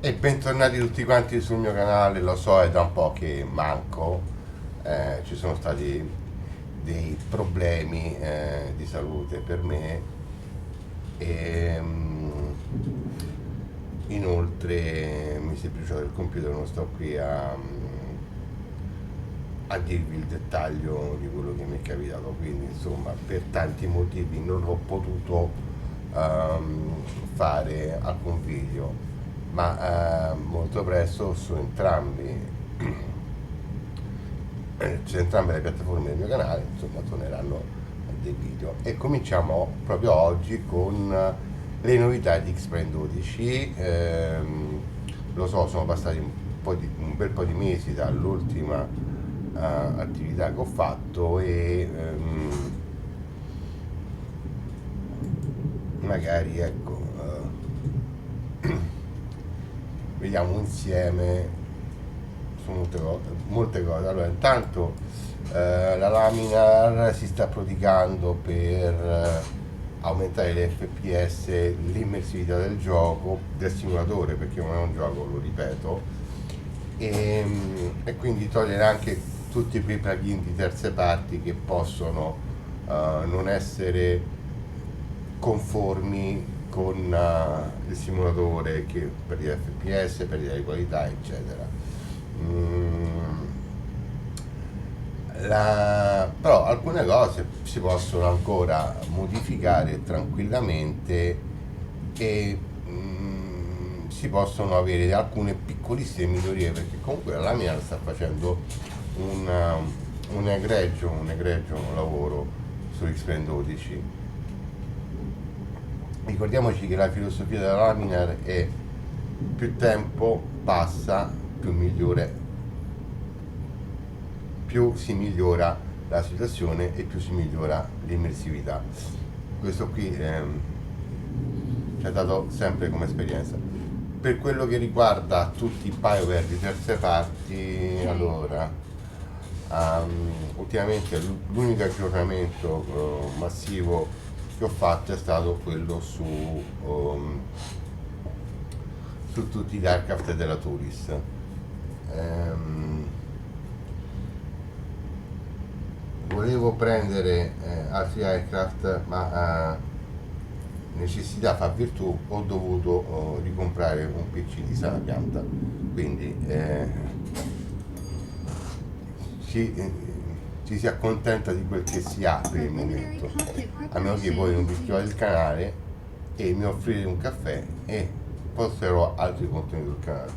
E bentornati tutti quanti sul mio canale, lo so è da un po' che manco, ci sono stati dei problemi di salute per me e inoltre mi si è bruciato il computer, non sto qui a dirvi il dettaglio di quello che mi è capitato, quindi insomma per tanti motivi non ho potuto fare alcun video, ma molto presto su entrambe le piattaforme del mio canale insomma torneranno dei video e cominciamo proprio oggi con le novità di X-Plane 12. Lo so, sono passati un bel po' di mesi dall'ultima attività che ho fatto e magari ecco vediamo insieme su molte cose. Allora, intanto la laminar si sta prodigando per aumentare l'FPS, l'immersività del gioco, del simulatore, perché non è un gioco, lo ripeto, e quindi togliere anche tutti quei plugin di terze parti che possono non essere conformi con il simulatore che per gli FPS, per le qualità, eccetera. Mm, però alcune cose si possono ancora modificare tranquillamente e si possono avere alcune piccolissime migliorie perché comunque la Lamina sta facendo un, un egregio lavoro su X-Pen 12. Ricordiamoci che la filosofia della Laminar è più tempo passa, più si migliora la situazione e più si migliora l'immersività. Questo qui ci ha dato sempre come esperienza. Per quello che riguarda tutti i BioWare di terze parti, allora, ultimamente l'unico aggiornamento massivo che ho fatto è stato quello su tutti gli aircraft della Turis. Volevo prendere altri aircraft, ma necessità fa virtù, ho dovuto ricomprare un PC di sana pianta, quindi ci si accontenta di quel che si ha per il momento, a meno che voi non vi iscrivate al canale e mi offrite un caffè e posterò altri contenuti sul canale.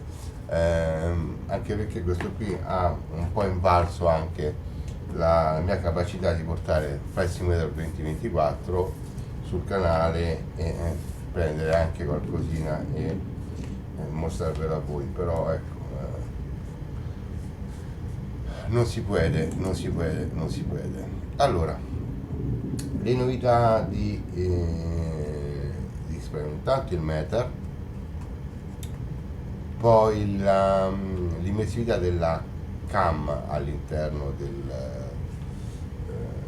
Anche perché questo qui ha un po' invalso anche la mia capacità di portare Flight Simulator 2024 sul canale e prendere anche qualcosina e mostrarvela a voi, però ecco non si puede. Allora, le novità di Xperia, intanto il Meter, poi l'immersività della cam all'interno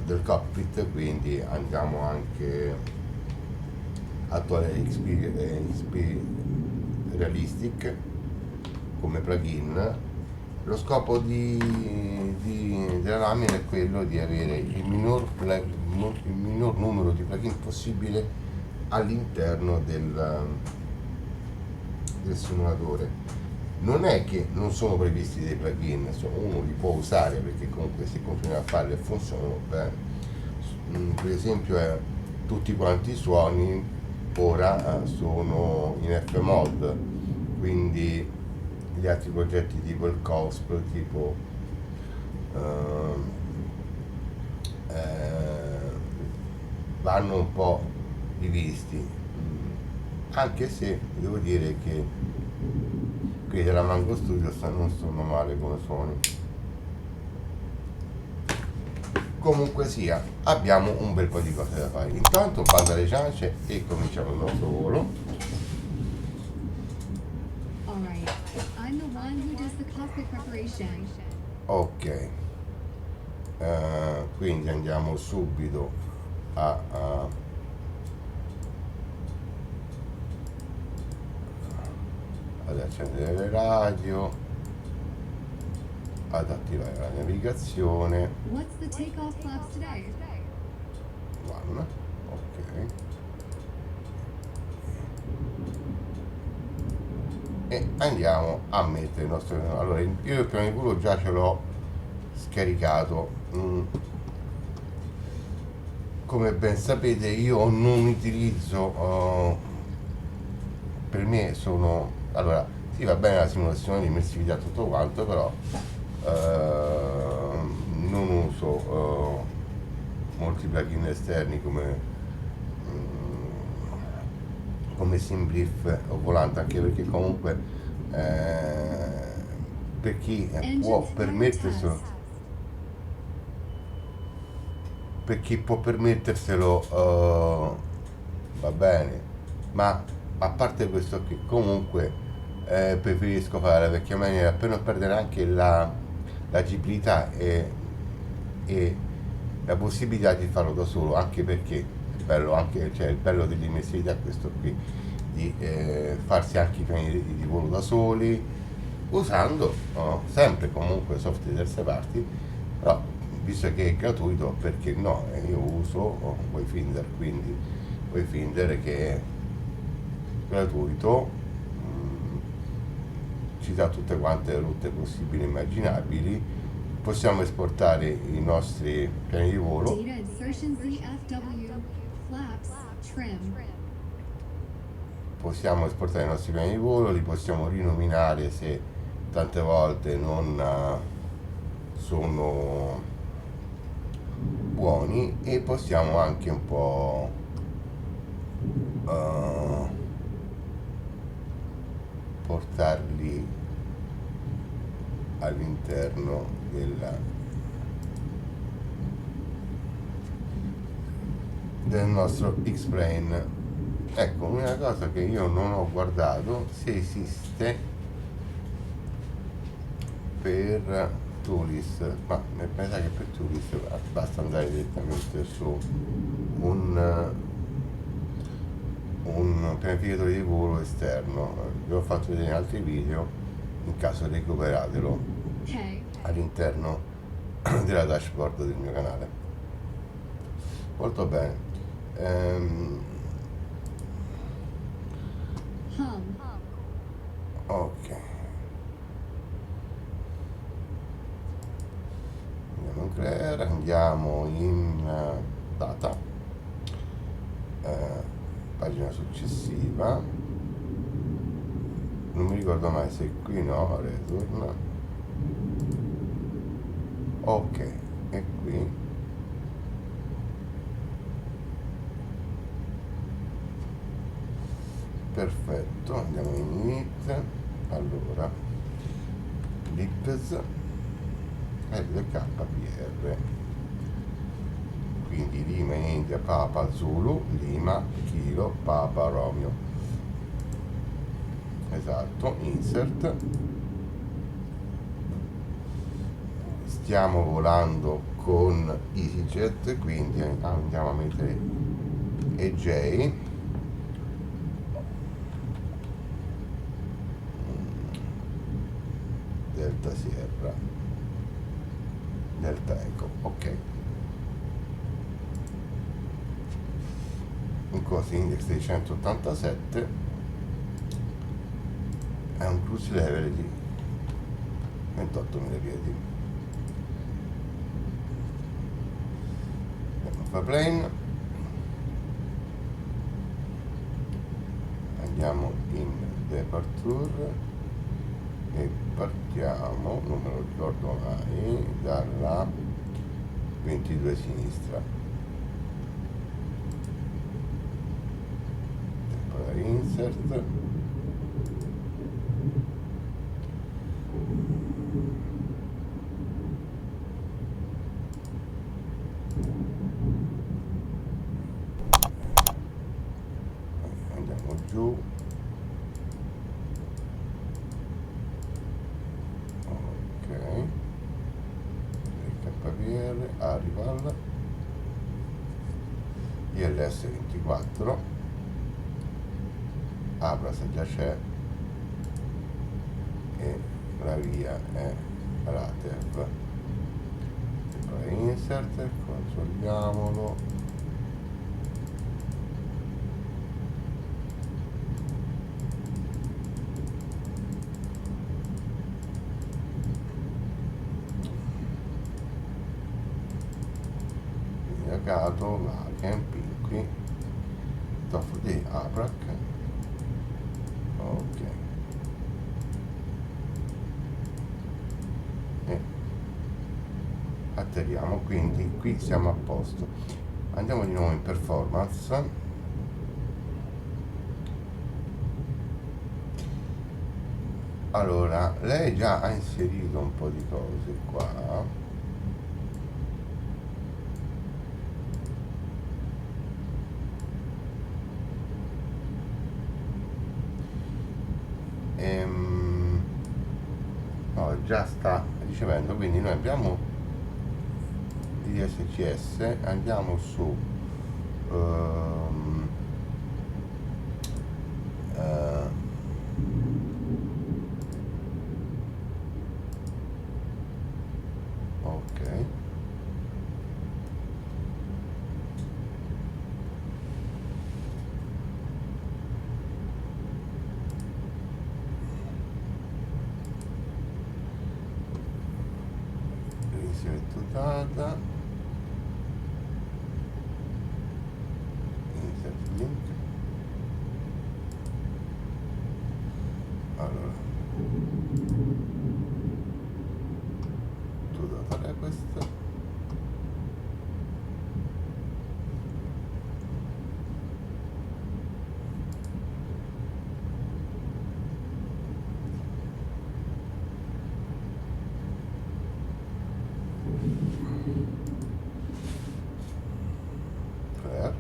del cockpit, quindi andiamo anche a togliere XP Realistic come plugin. Lo scopo della lamina è quello di avere il minor numero di plugin possibile all'interno del simulatore. Non è che non sono previsti dei plugin, insomma, uno li può usare perché comunque se continua a farli e funzionano bene. Per esempio tutti quanti i suoni ora sono in F-Mod, quindi gli altri progetti tipo il COSP, tipo vanno un po' rivisti, anche se devo dire che quelli della Mango Studio non sono male come suoni. Comunque sia, abbiamo un bel po' di cose da fare. Intanto bando alle ciance e cominciamo il nostro volo. Ok, quindi andiamo subito ad accendere le radio, ad attivare la navigazione. What's the takeoff flaps today? One, ok. E andiamo a mettere il nostro. Allora, io il piano di volo già ce l'ho scaricato. Come ben sapete io non utilizzo, per me sono, allora sì, va bene la simulazione di immersività e tutto quanto, però non uso molti plugin esterni come SimBrief o Volante, anche perché comunque per chi può permetterselo, va bene, ma a parte questo qui comunque preferisco fare la vecchia maniera per non perdere anche l'agibilità e la possibilità di farlo da solo, anche perché è bello, anche, cioè, il bello dell'immersività è questo qui, di farsi anche i piani di volo da soli, usando sempre comunque software di terze parti, però visto che è gratuito, perché no? Io uso Wayfinder, quindi Wayfinder che è gratuito, ci dà tutte quante le rotte possibili e immaginabili, possiamo esportare i nostri piani di volo, Data insertion ZFW flaps trim. possiamo esportare i nostri piani di volo, li possiamo rinominare se tante volte non sono buoni, e possiamo anche un po' portarli all'interno del nostro X-Plane. Ecco, una cosa che io non ho guardato, se esiste per Tulis, ma mi sa che per Tulis basta andare direttamente su un pianificatore di volo esterno. Vi ho fatto vedere in altri video, in caso recuperatelo K. all'interno della dashboard del mio canale. Molto bene. Hum. Ok, andiamo in Claire, andiamo in data, pagina successiva, non mi ricordo mai se qui no, return, ok, e qui perfetto, andiamo in init, allora lips LKPR, quindi Lima India Papa Zulu Lima Kilo Papa Romeo, esatto, insert, stiamo volando con EasyJet, quindi andiamo a mettere EJ, Delta Sierra, Delta Eco, ok. Un costo index di 187, è un cruise level di 28.000 piedi. Fa plane, andiamo in departure e partiamo, non me lo ricordo mai, dalla 22 sinistra, poi insert, andiamo giù, ok, KPR, Arrival, ILS 24, Abras già c'è, e la via è Ratev. Poi insert, controlliamolo. Gato, la camping qui, dopo di Abrac, ok, e atterriamo, quindi qui siamo a posto. Andiamo di nuovo in performance. Allora, lei già ha inserito un po' di cose qua. No, già sta ricevendo, quindi noi abbiamo gli SCS, andiamo su eh, ok, inserto data, insert link. Allora, to data request, clear.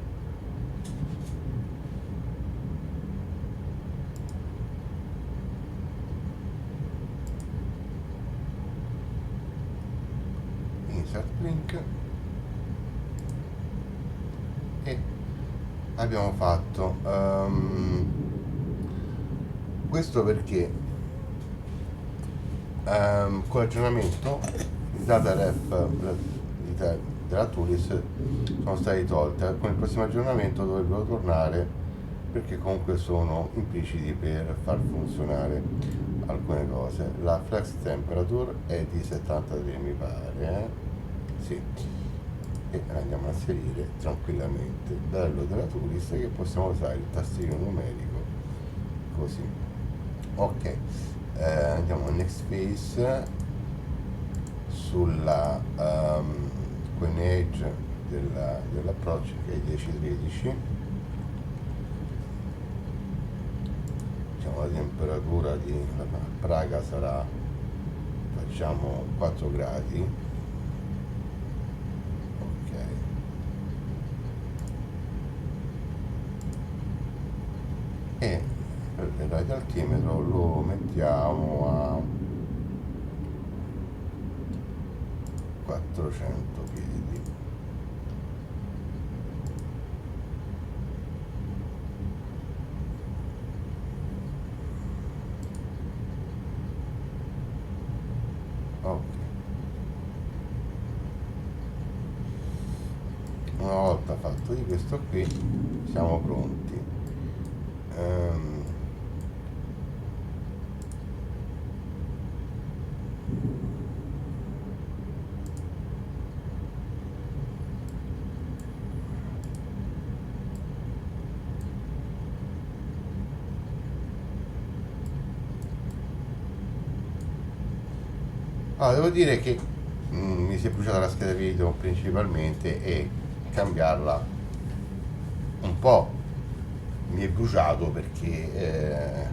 Insert link, e abbiamo fatto questo perché con l'aggiornamento i data ref della Tulis sono stati tolti. Con il prossimo aggiornamento dovrebbero tornare, perché comunque sono impliciti per far funzionare alcune cose. La flex temperature è di 73, mi pare, sì, e andiamo a inserire tranquillamente. Bello della Tulis che possiamo usare il tastino numerico così. Ok, andiamo a next phase sulla coinage dell'approccio, che è 10-13. Diciamo la temperatura di Praga sarà, facciamo 4 gradi, ok, e il radialtimetro lo mettiamo a 400 piedi. Ok, una volta fatto di questo qui siamo pronti. Allora, devo dire che mi si è bruciata la scheda video principalmente, e cambiarla un po' mi è bruciato perché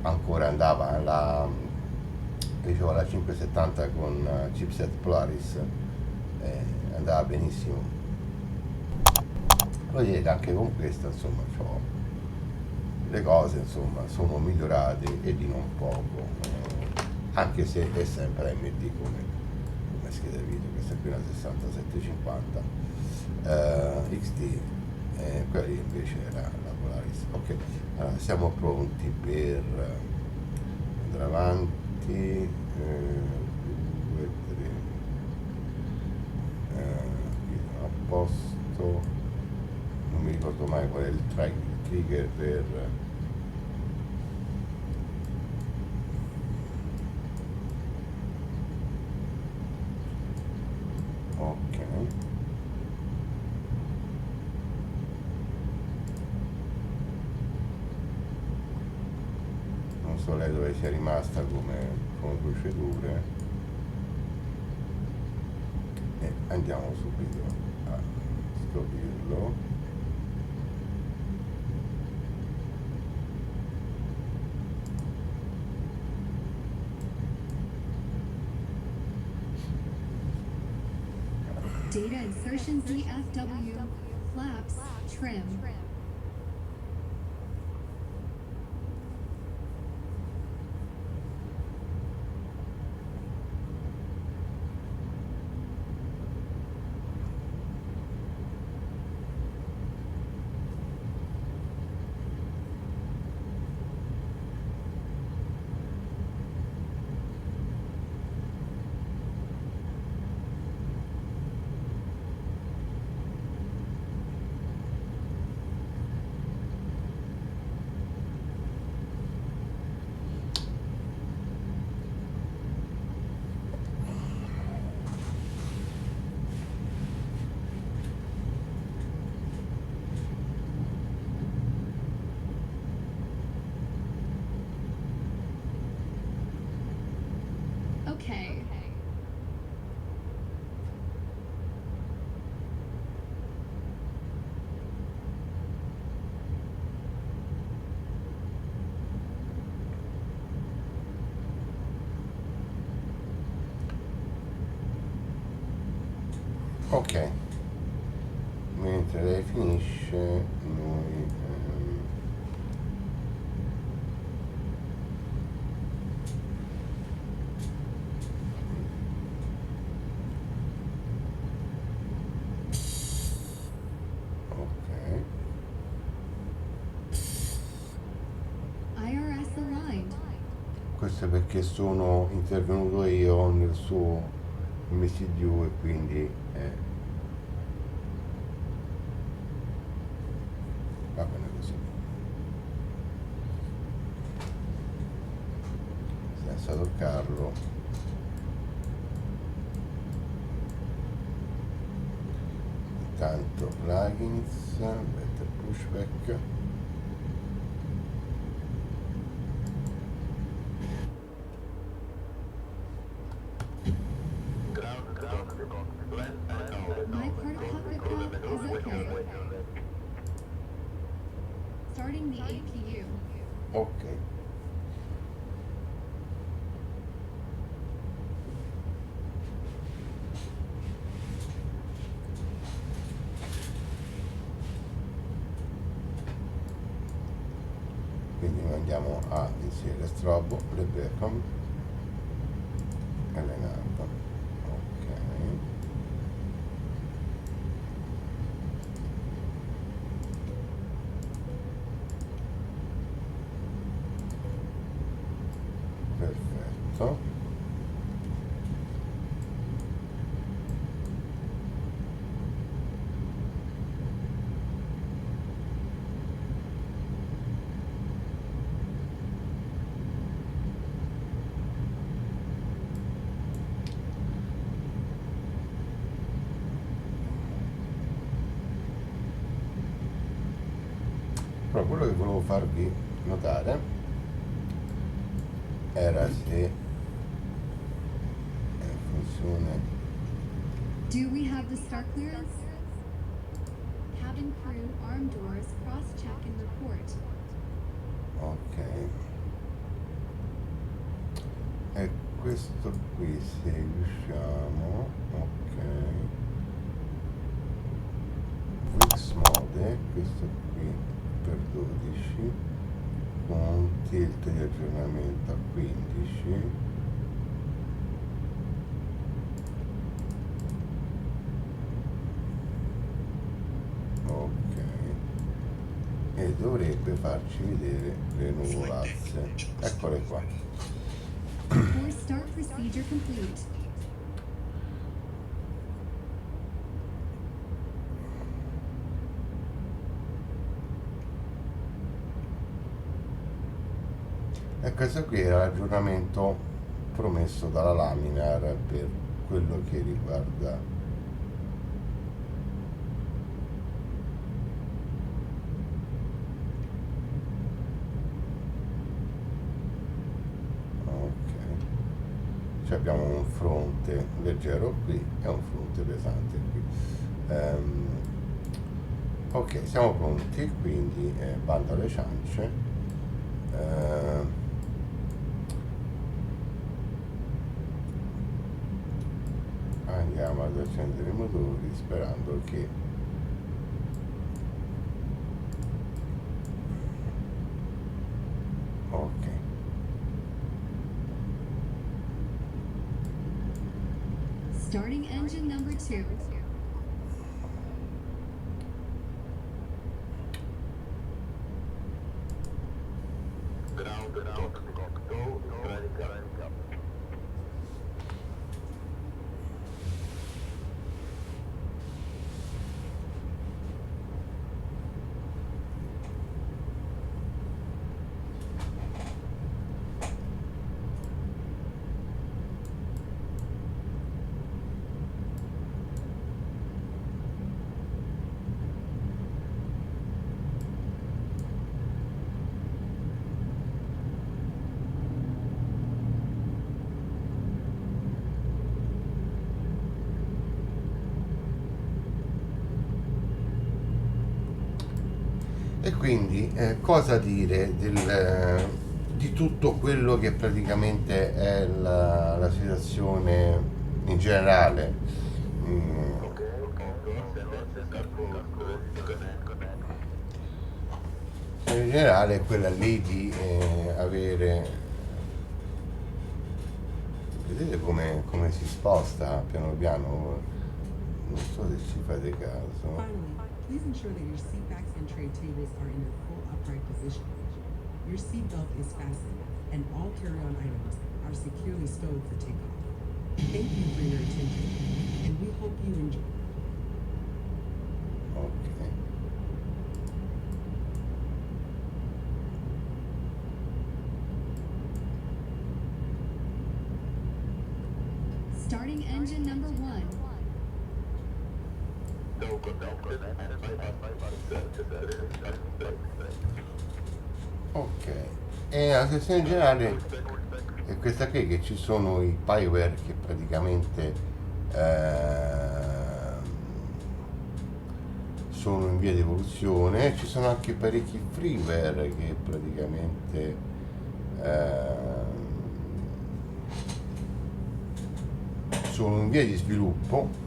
ancora andava dicevo, la 570 con chipset Polaris, andava benissimo. Devo dire che anche con questa, insomma, le cose, insomma, sono migliorate, e di non poco, anche se è sempre AMD come scheda video. Questa qui è una 6750 XT, quella lì invece era la Polaris. Ok, allora siamo pronti per andare avanti, 2, 3, qui sono a posto, non mi ricordo mai qual è il trigger per ok. Non so lei dove sia rimasta come procedure e andiamo subito a scoprirlo. Data insertion DFW. Flaps. Trim. Okay. Ok, mentre lei finisce noi ok, IRS aligned. questo è perché sono intervenuto io nel suo MCDU e quindi va bene così, senza toccarlo. Intanto plugins, better pushback. My part of cockpit path is okay. Starting the APU. Ok. Quindi noi andiamo a inserire strobo, le beacon e le nav. Ok. Perfetto. Però quello che volevo farvi notare era se funziona. Do we have the start clearance? Cabin crew, arm doors, cross-check and report. Ok. E questo qui se riusciamo, ok. Wix mode, questo qui per 12, con tilt di aggiornamento a 15. Ok. E dovrebbe farci vedere le nuvolazze. Eccole qua. Start procedure complete. E questo qui era l'aggiornamento promesso dalla Laminar per quello che riguarda cioè abbiamo un fronte leggero qui e un fronte pesante qui. Ok, siamo pronti, quindi bando alle ciance. Andiamo ad accendere i motori sperando che ok. Starting engine number 2. E quindi cosa dire di tutto quello che praticamente è la situazione in generale? In generale è quella lì di avere, vedete come si sposta piano piano, non so se ci fate caso. Finally, please ensure that your seat backs and tray tables are in their full upright position. Your seat belt is fastened, and all carry-on items are securely stowed for takeoff. Thank you for your attention, and we hope you enjoy. Ok. Starting engine number 1. Ok, e la sezione generale è questa qui, che ci sono i spyware che praticamente sono in via di evoluzione, ci sono anche parecchi freeware che praticamente sono in via di sviluppo.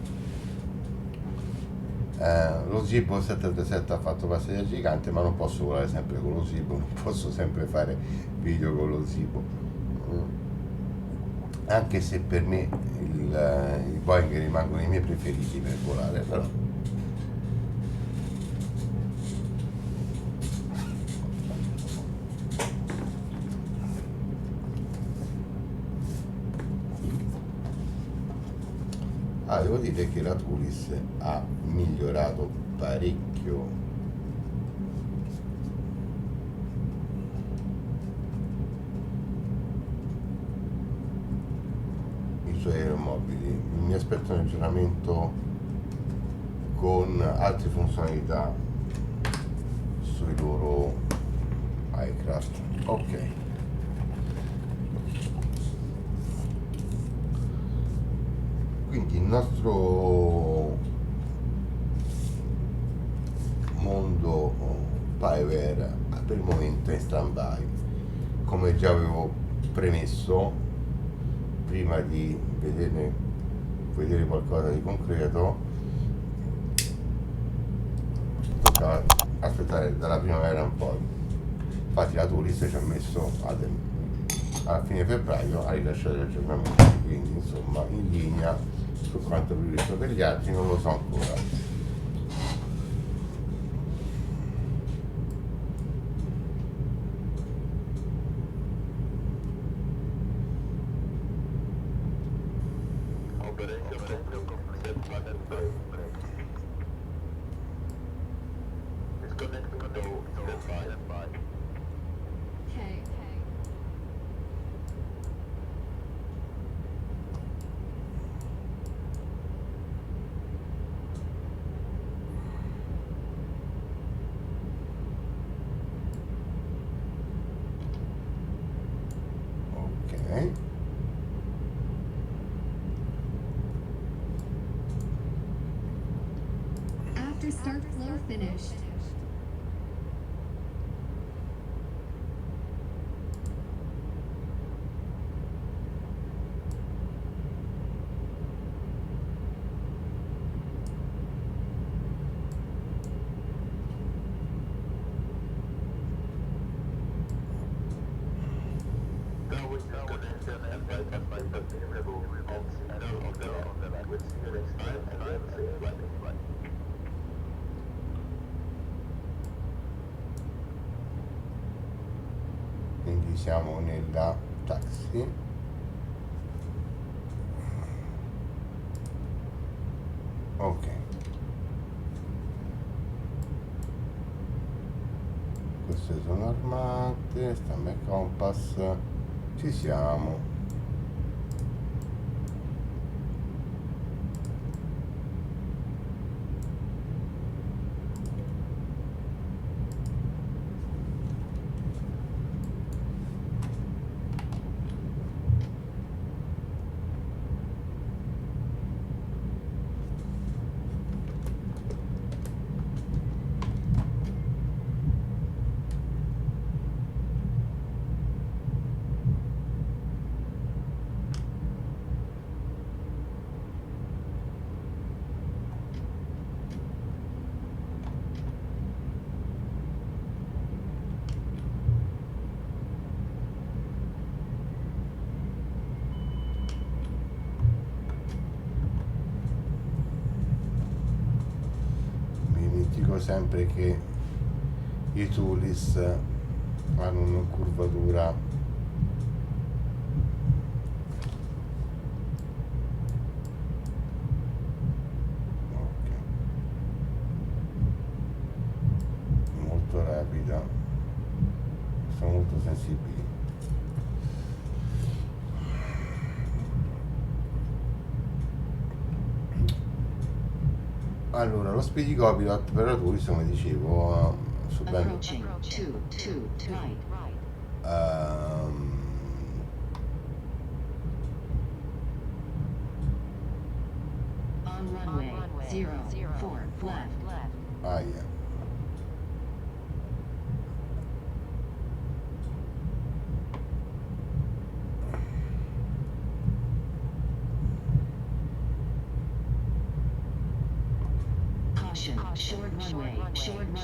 Lo Zibo 737 ha fatto passeggio gigante, ma non posso volare sempre con lo Zibo, non posso sempre fare video con lo Zibo, anche se per me i Boeing rimangono i miei preferiti per volare, però devo dire che la Turis ha migliorato parecchio i suoi aeromobili. Mi aspetto un aggiornamento con altre funzionalità sui loro aircraft. Ok, quindi il nostro mondo spyware per il momento è in stand by, come già avevo premesso prima di vedere qualcosa di concreto. Toccava aspettare dalla primavera un po', infatti la Turis ci ha messo a fine febbraio a rilasciare gli aggiornamenti, quindi insomma in linea su quanto previsto per gli altri non lo so ancora. Okay. Ok. After start flow finished. Quindi siamo nella taxi. Ok. Queste sono armate, stampa e compass. Ci siamo. Mi dimentico sempre che i Tulis hanno una curvatura ok, molto rapida, sono molto sensibili. Allora, lo Speedy Copilot per la Tulis, come dicevo, su ben Approaching 2 right. On runway 04 left. aia. Caution, short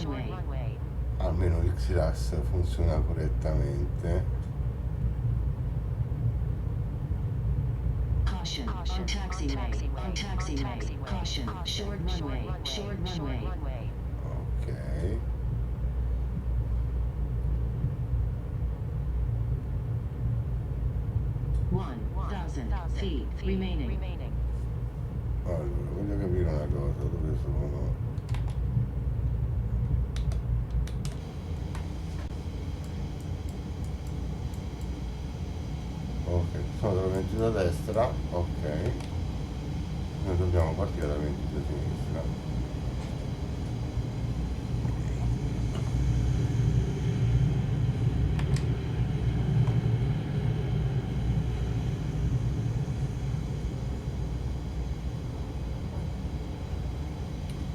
runway. Almeno l'X-Ras funziona correttamente. Caution, on taxiway. Caution, short runway. Ok. 1,000 feet remaining. Allora, voglio capire una cosa, dove sono? Ok, sono dalla 22 a destra, ok. Noi dobbiamo partire dalla 22 a sinistra.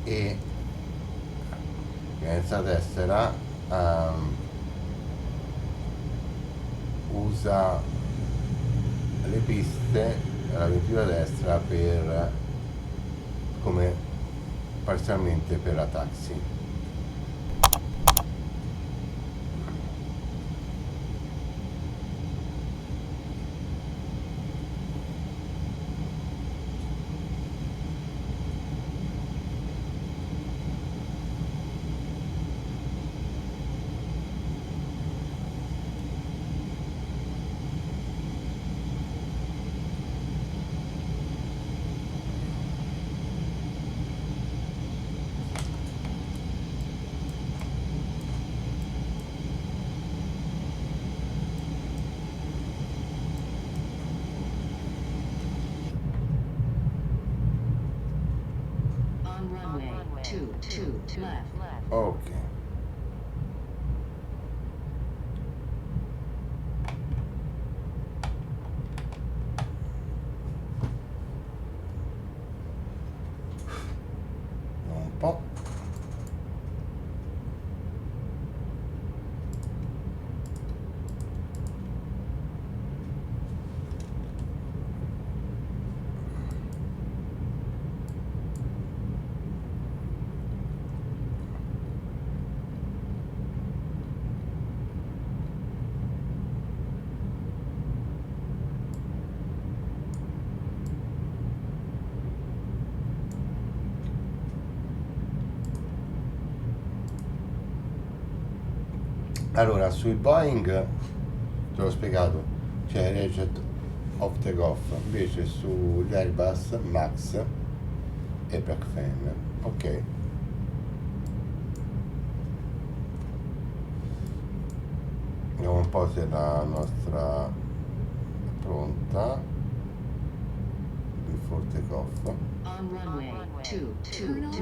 E questa tessera usa le piste alla 22 a destra per come parzialmente per la taxi. two left. Ok. Un po'. Allora, sui Boeing te l'ho spiegato, c'è Reject of Takeoff, invece sugli Airbus Max e Blackfan. Ok. Vediamo un po' se la nostra è pronta. Before takeoff. On runway two left.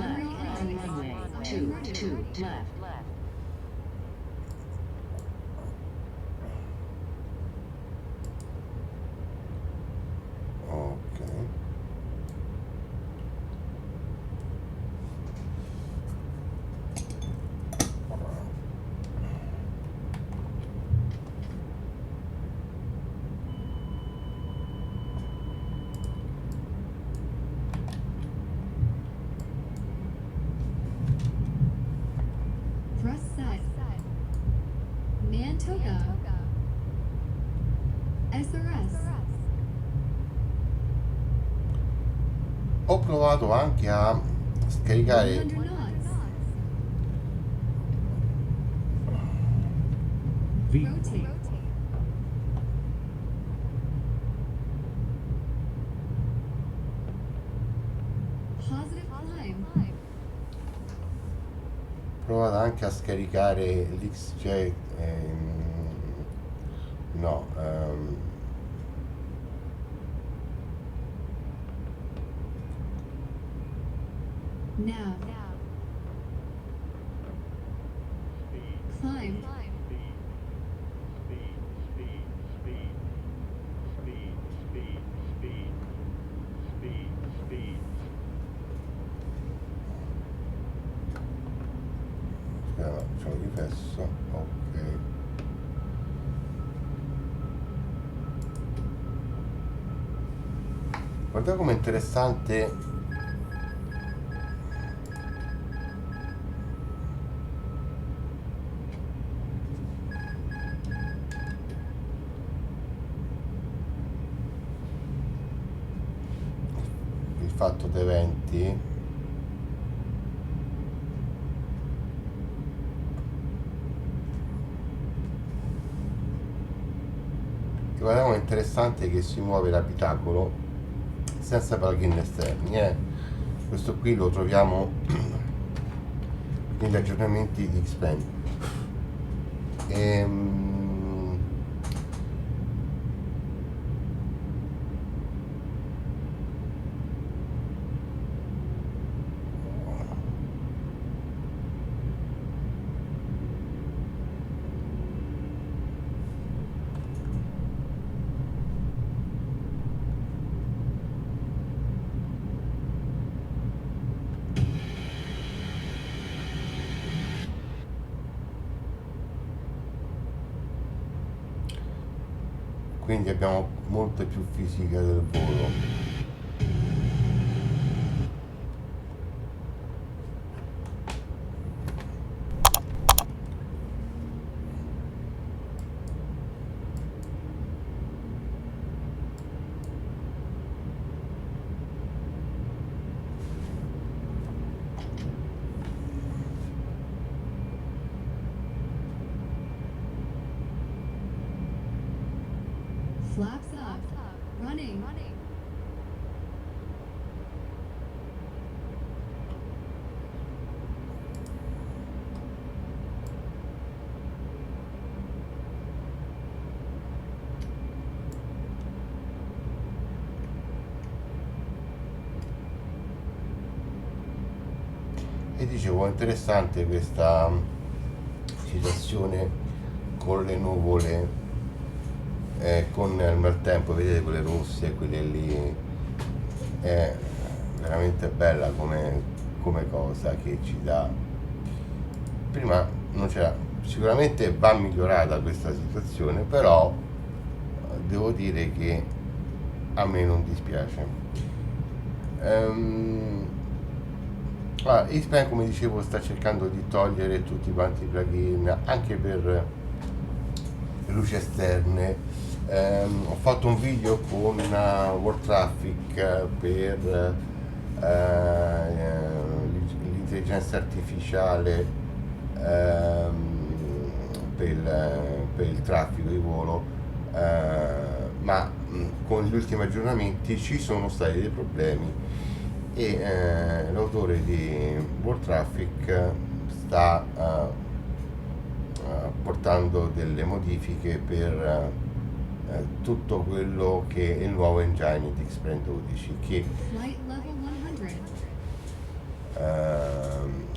On runway two left. Ok. Thrust set. Mantoga. SRS. Ho provato anche a scaricare 100 knots. Rotate. Positive climb. provato anche a scaricare l'XJ no Nav. Climb. c'è un riflesso, ok. Guarda com'è interessante il fatto di eventi. Guarda com'è interessante che si muove l'abitacolo senza plugin esterni, questo qui lo troviamo negli aggiornamenti di Xpeng. Quindi abbiamo molte più fisica del volo. Flaps up. Running. E dicevo, interessante questa situazione con le nuvole, con il maltempo, vedete quelle rosse, quelle lì, è veramente bella come cosa che ci dà. Prima non c'era, sicuramente va migliorata questa situazione, però devo dire che a me non dispiace. Xpeng, come dicevo, sta cercando di togliere tutti quanti i plugin anche per le luci esterne. Ho fatto un video con World Traffic per l'intelligenza artificiale, per il traffico di volo, ma con gli ultimi aggiornamenti ci sono stati dei problemi e l'autore di World Traffic sta portando delle modifiche per tutto quello che è il nuovo engine di Xpeng 12, che Flight level 100.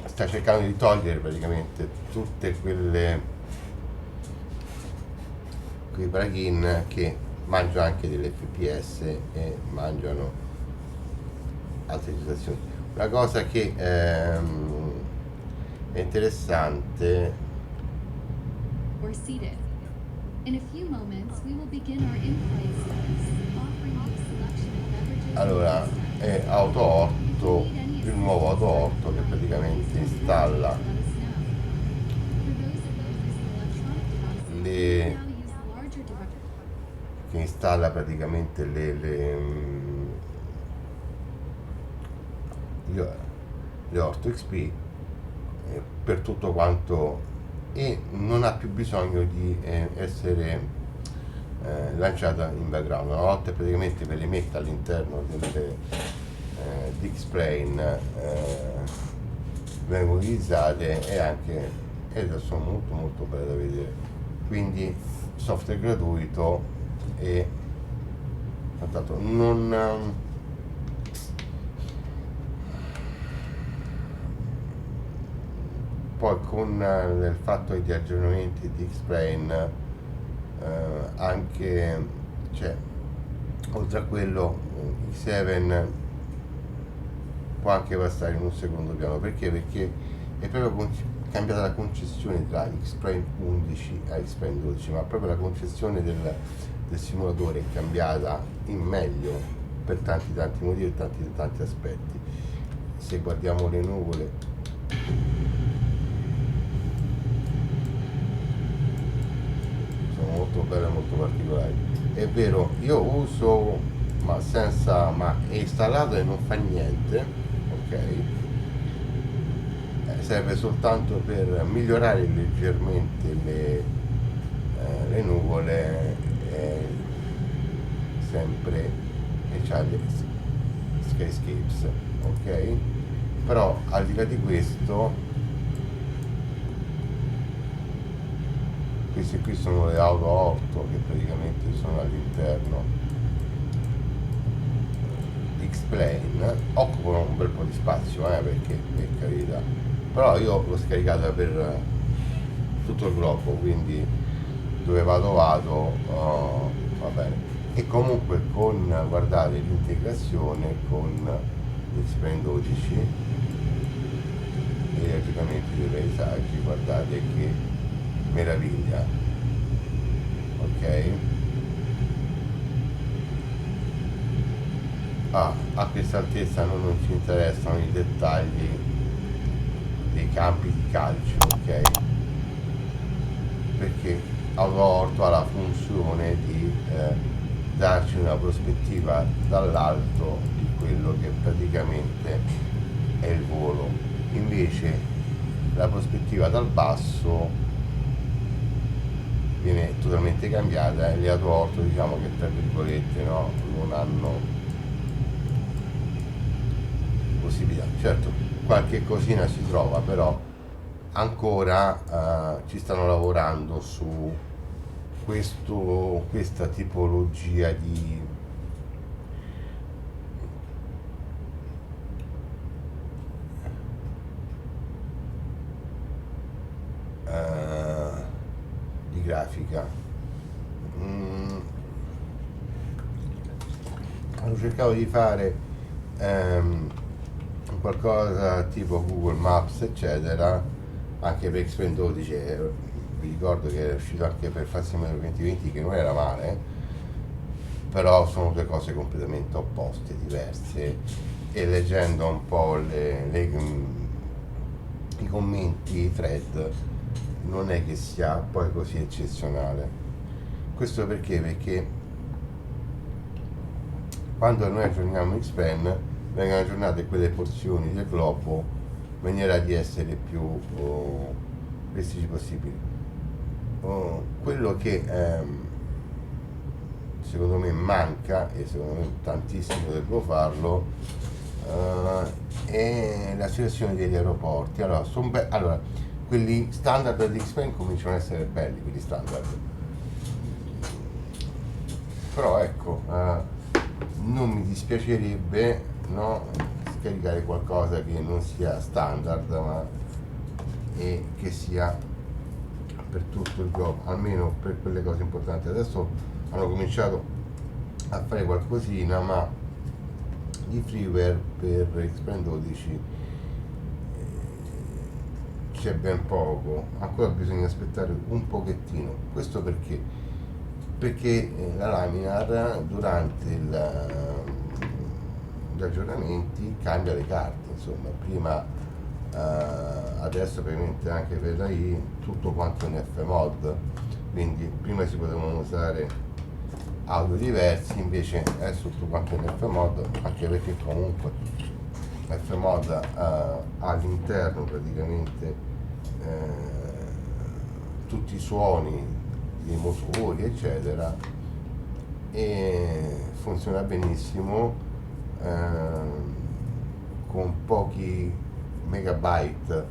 sta cercando di togliere praticamente tutte quei plugin che mangiano anche delle FPS e mangiano altre situazioni. Una cosa che è interessante. Or seated. In a few moments, we will begin our in-flight service, offering you a selection of beverages. Allora, è Auto 8, il nuovo Auto 8 che praticamente installa le che installa praticamente le Orto XP per tutto quanto, e non ha più bisogno di essere lanciata in background. Una volta praticamente ve le mette all'interno di Xplane, vengono utilizzate ed sono molto molto belle da vedere. Quindi software gratuito e tanto non poi con il fatto di aggiornamenti di Xplane, anche, cioè, oltre a quello X7 può anche passare in un secondo piano. Perché è proprio cambiata la concessione tra Xplane 11 e Xplane 12, ma proprio la concessione del simulatore è cambiata in meglio per tanti motivi e tanti aspetti. Se guardiamo le nuvole, sono molto belle, molto particolari. È vero, io uso ma è installato e non fa niente, ok? Serve soltanto per migliorare leggermente le nuvole, sempre che c'ha le skyscapes, ok? Però al di là di questo, queste qui sono le Auto 8 che praticamente sono all'interno di Xplane, occupano un bel po' di spazio, perché per carità, però io l'ho scaricata per tutto il globo, quindi dove vado va bene. E comunque guardate l'integrazione con Xplane 12 e gli aggiornamenti dei paesaggi, guardate che meraviglia, ok? A questa altezza non ci interessano i dettagli dei campi di calcio, ok? Perché Auto 8 ha la funzione di darci una prospettiva dall'alto di quello che praticamente è il volo. Invece la prospettiva dal basso viene totalmente cambiata e le Auto 8, diciamo che tra virgolette, no, non hanno possibilità. Certo, qualche cosina si trova, però ancora ci stanno lavorando su questa tipologia di grafica. Ho cercato di fare qualcosa tipo Google Maps eccetera, anche per Xpen 12. Vi ricordo che è uscito anche per Flight Simulator 2020, che non era male, però sono due cose completamente opposte, diverse, e leggendo un po' i commenti, i thread, non è che sia poi così eccezionale. Questo perché quando noi aggiorniamo Xpen vengono aggiornate quelle porzioni del globo in maniera di essere più precisi possibili. Quello che secondo me manca, e secondo me tantissimo devo farlo, è la situazione degli aeroporti. Allora, quelli standard di Xpen cominciano ad essere belli, quelli standard, però ecco, non mi dispiacerebbe, no, scaricare qualcosa che non sia standard, ma che sia per tutto il globo, almeno per quelle cose importanti. Adesso hanno cominciato a fare qualcosina, ma di freeware per Xpen 12 c'è ben poco, ancora bisogna aspettare un pochettino. Questo perché la Laminar durante gli aggiornamenti cambia le carte, insomma. Prima adesso ovviamente anche per l'AI tutto quanto in Fmod, quindi prima si potevano usare audio diversi, invece è tutto quanto in Fmod, anche perché comunque Fmod all'interno praticamente tutti i suoni dei motori eccetera, e funziona benissimo con pochi megabyte.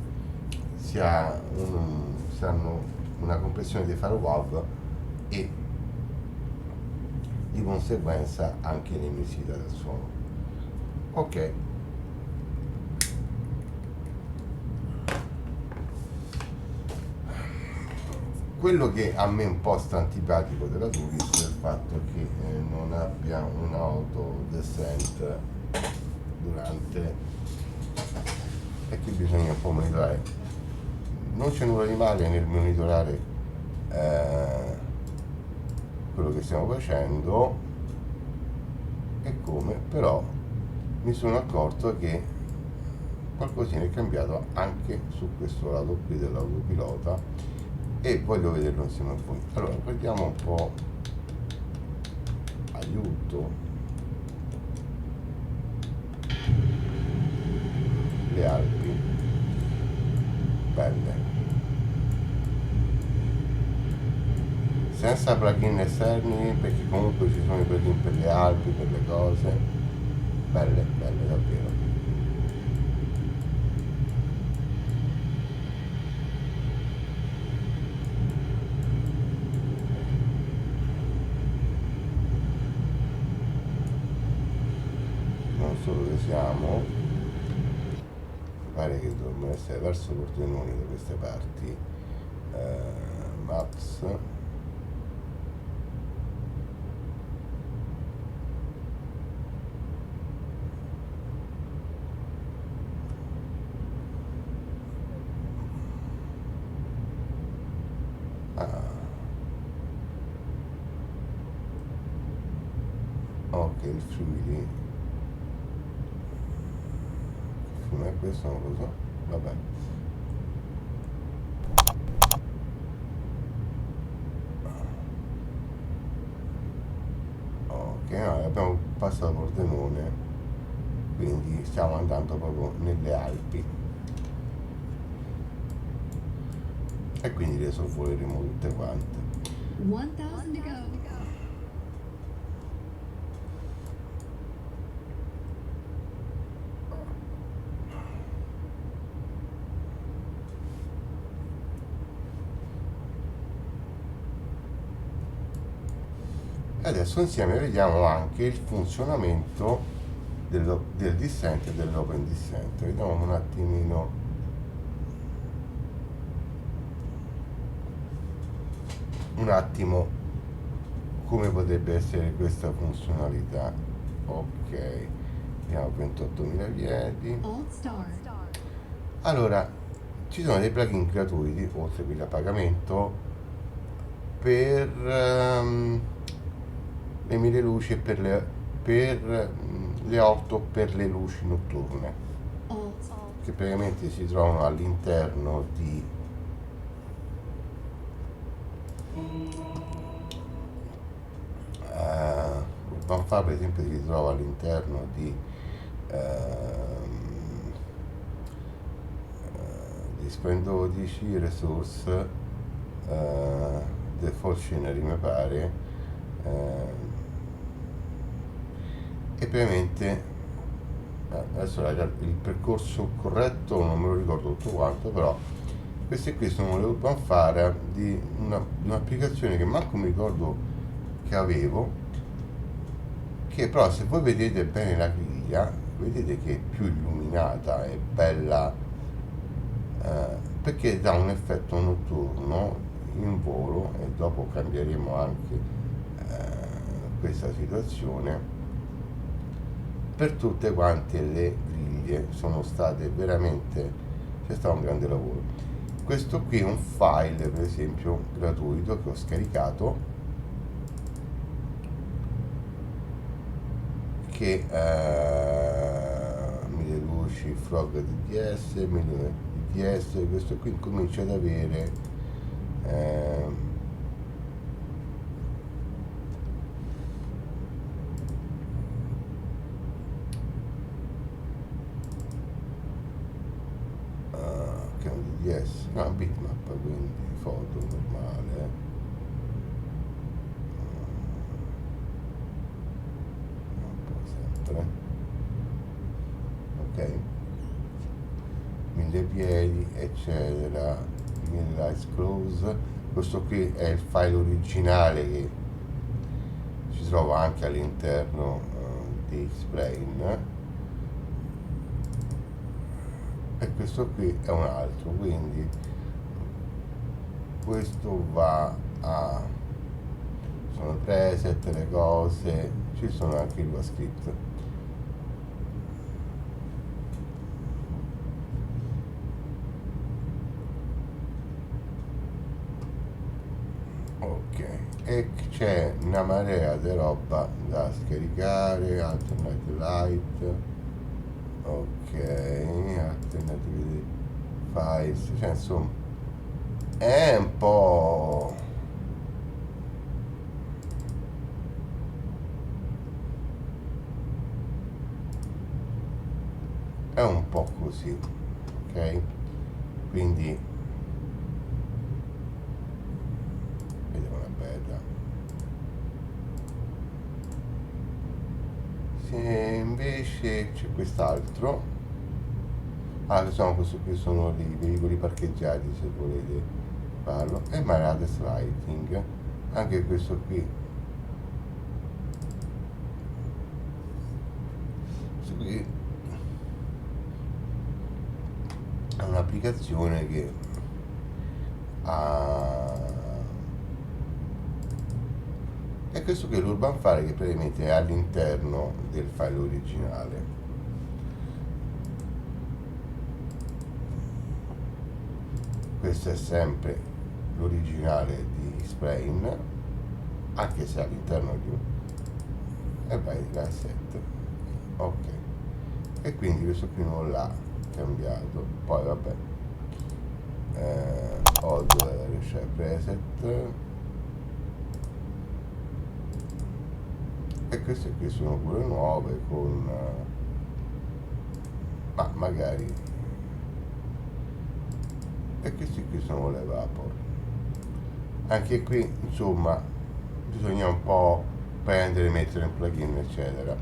Si hanno una compressione dei file WAV e di conseguenza anche l'emissività del suono. Ok, quello che a me un po' sta antipatico della Turis è il fatto che non abbia un auto descent durante, e che bisogna un po' monitorare. Non c'è nulla di male nel monitorare quello che stiamo facendo e come, però mi sono accorto che qualcosina è cambiato anche su questo lato qui dell'autopilota e voglio vederlo insieme a voi. Allora, prendiamo un po', aiuto, le Alpi, belle, senza plugin esterni, perché comunque ci sono i plugin per le Alpi, per le cose, belle, belle davvero. Non so dove siamo, mi pare che dovremmo essere verso Pordenone da queste parti. Maps, ok, il Friuli, non è questo, non lo so, vabbè. Ok, no, abbiamo passato Pordenone, quindi stiamo andando proprio nelle Alpi e quindi le sorvoleremo tutte quante. 1,000 to go. Adesso insieme vediamo anche il funzionamento del dissent e dell'open dissent. Vediamo un attimino. un attimo come potrebbe essere questa funzionalità. Ok, abbiamo 28.000 piedi. Alt Star. Allora, ci sono dei plugin gratuiti, oltre a quelli a pagamento, per le 1000 luci e per le 8 per le luci notturne, Alt. che praticamente si trovano all'interno di Urban Far, per esempio, si trova all'interno di Spend 12 Resource, Default Scenery mi pare, e praticamente adesso il percorso corretto non me lo ricordo tutto quanto, però queste qui sono le Urban Far di un'applicazione che manco mi ricordo che avevo, che però se voi vedete bene la griglia vedete che è più illuminata e bella, perché dà un effetto notturno in volo, e dopo cambieremo anche questa situazione. Per tutte quante le griglie sono state veramente, c'è stato un grande lavoro. Questo qui è un file, per esempio, gratuito che ho scaricato, che 1000 luci, Frog DDS, 1000 DDS. Questo qui comincia ad avere che è un DDS, no, bitmap, quindi foto normale. Sempre, ok, 1000 piedi eccetera, 1000 lights close. Questo qui è il file originale che si trova anche all'interno di Xplain, e questo qui è un altro, quindi questo va a, sono preset, le cose, ci sono anche i JavaScript. Ok, e c'è una marea di roba da scaricare, alternate light, ok, alternative files, cioè insomma è un po', è un po' così, ok? Quindi vediamo la beta. Se invece c'è quest'altro, insomma, questo qui sono i veicoli parcheggiati, se volete farlo, e Marades Lighting, anche questo qui è un'applicazione che ha, e questo qui è l'Urban Fare, che praticamente è all'interno del file originale. Questo è sempre l'originale di Sprain, anche se all'interno di un, e vai l'asset, ok, e quindi questo qui non l'ha cambiato. Poi vabbè, old c'è preset, e queste qui sono pure nuove con ma magari, e questi qui sono le vapor. Anche qui insomma bisogna un po' prendere, mettere in plugin eccetera.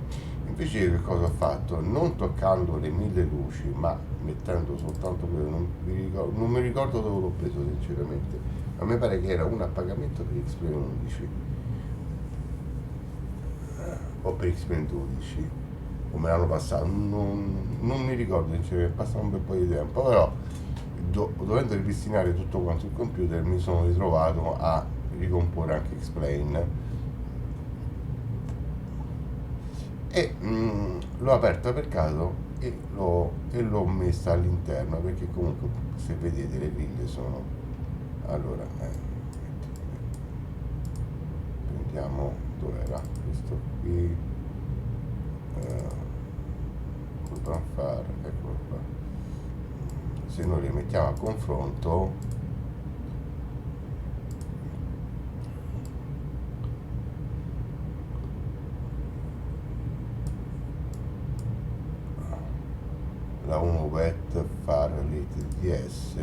Invece io che cosa ho fatto? Non toccando le 1000 luci, ma mettendo soltanto quello, non mi ricordo dove l'ho preso sinceramente, a me pare che era un a pagamento per Xplain 11 o per Xplain 12, o me l'hanno passato, non mi ricordo sinceramente, è passato un bel po' di tempo, però dovendo ripristinare tutto quanto il computer mi sono ritrovato a ricomporre anche X-Plane, e l'ho aperta per caso e l'ho messa all'interno, perché comunque se vedete le griglie sono, allora prendiamo, dov'era questo qui, Urban Far, eccolo qua. Se noi le mettiamo a confronto, la 1 Wet Far Lite DS,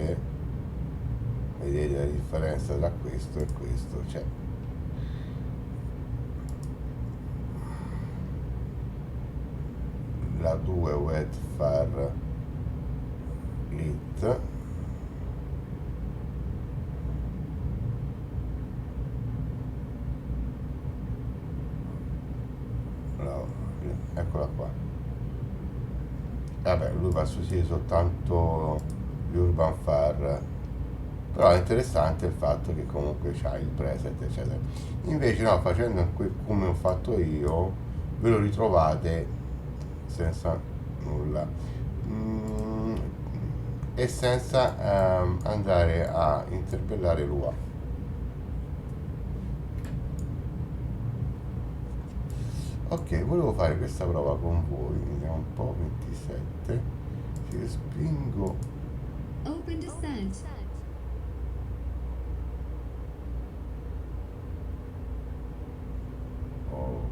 vedete la differenza tra questo e questo, cioè la 2 Wet Far Lit eccola qua. Vabbè, lui va a sostituire soltanto gli Urban Far, però è interessante il fatto che comunque c'ha il preset eccetera. Invece no, facendo come ho fatto io, ve lo ritrovate senza nulla, e senza andare a interpellare l'UA. Ok, volevo fare questa prova con voi, vediamo un po', 27, ci respingo, Open descent. ok,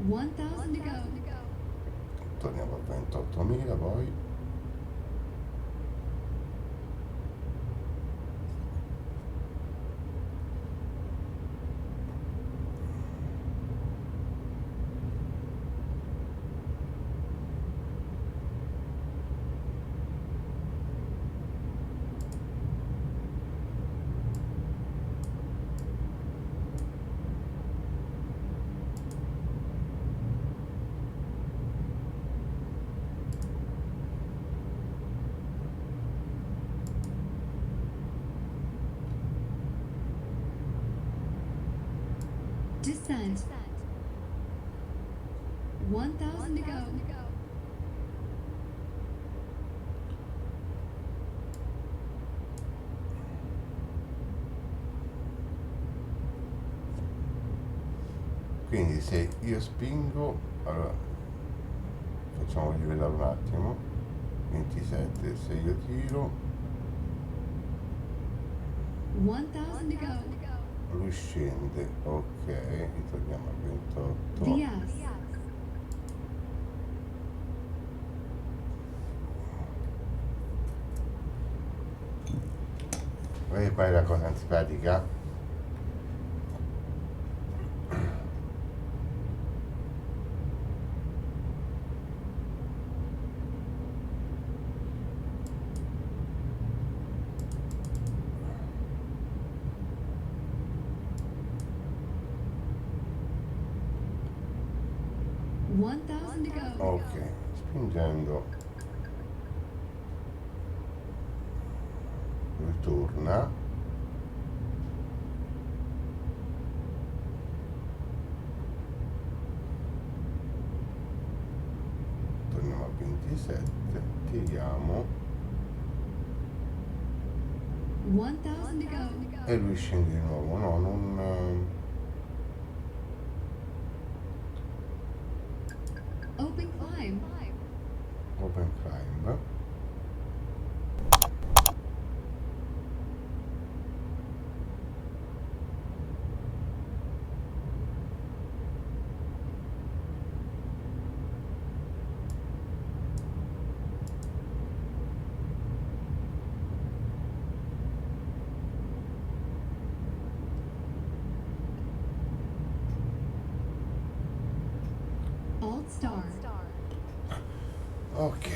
1,000 to go. torniamo a 28.000 poi, Descent. 1,000 to go. quindi se io spingo, allora facciamo livellare un attimo, 27, se io tiro, 1,000 to go. lui scende, ok, ritorniamo a 28, VS. vedete qual è la cosa antipatica? $1,000 to go. Ok, spingendo ritorna, torniamo a 27, tiriamo $1,000 to go. e lui scende di nuovo, no, non Open climb. open climb, Alt star. ok.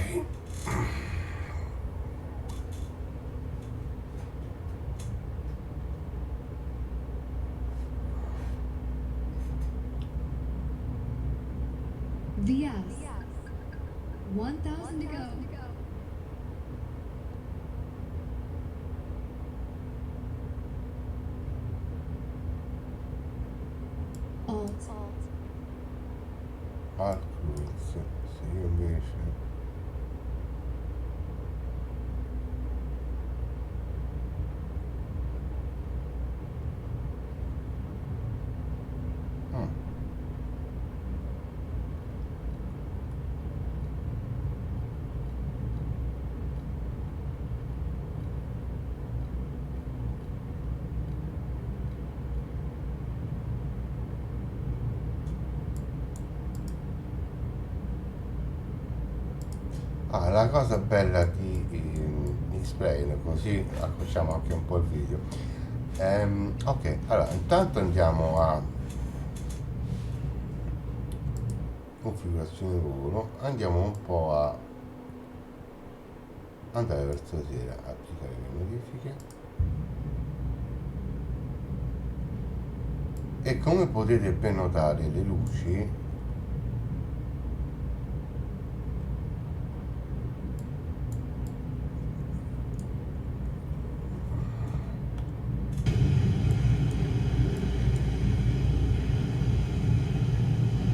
VS. $1,000 to go. la cosa bella di X-Plane, così accorciamo anche un po' il video. Ok, allora intanto andiamo a configurazione volo, andiamo un po' a andare verso sera, applicare le modifiche, e come potete ben notare le luci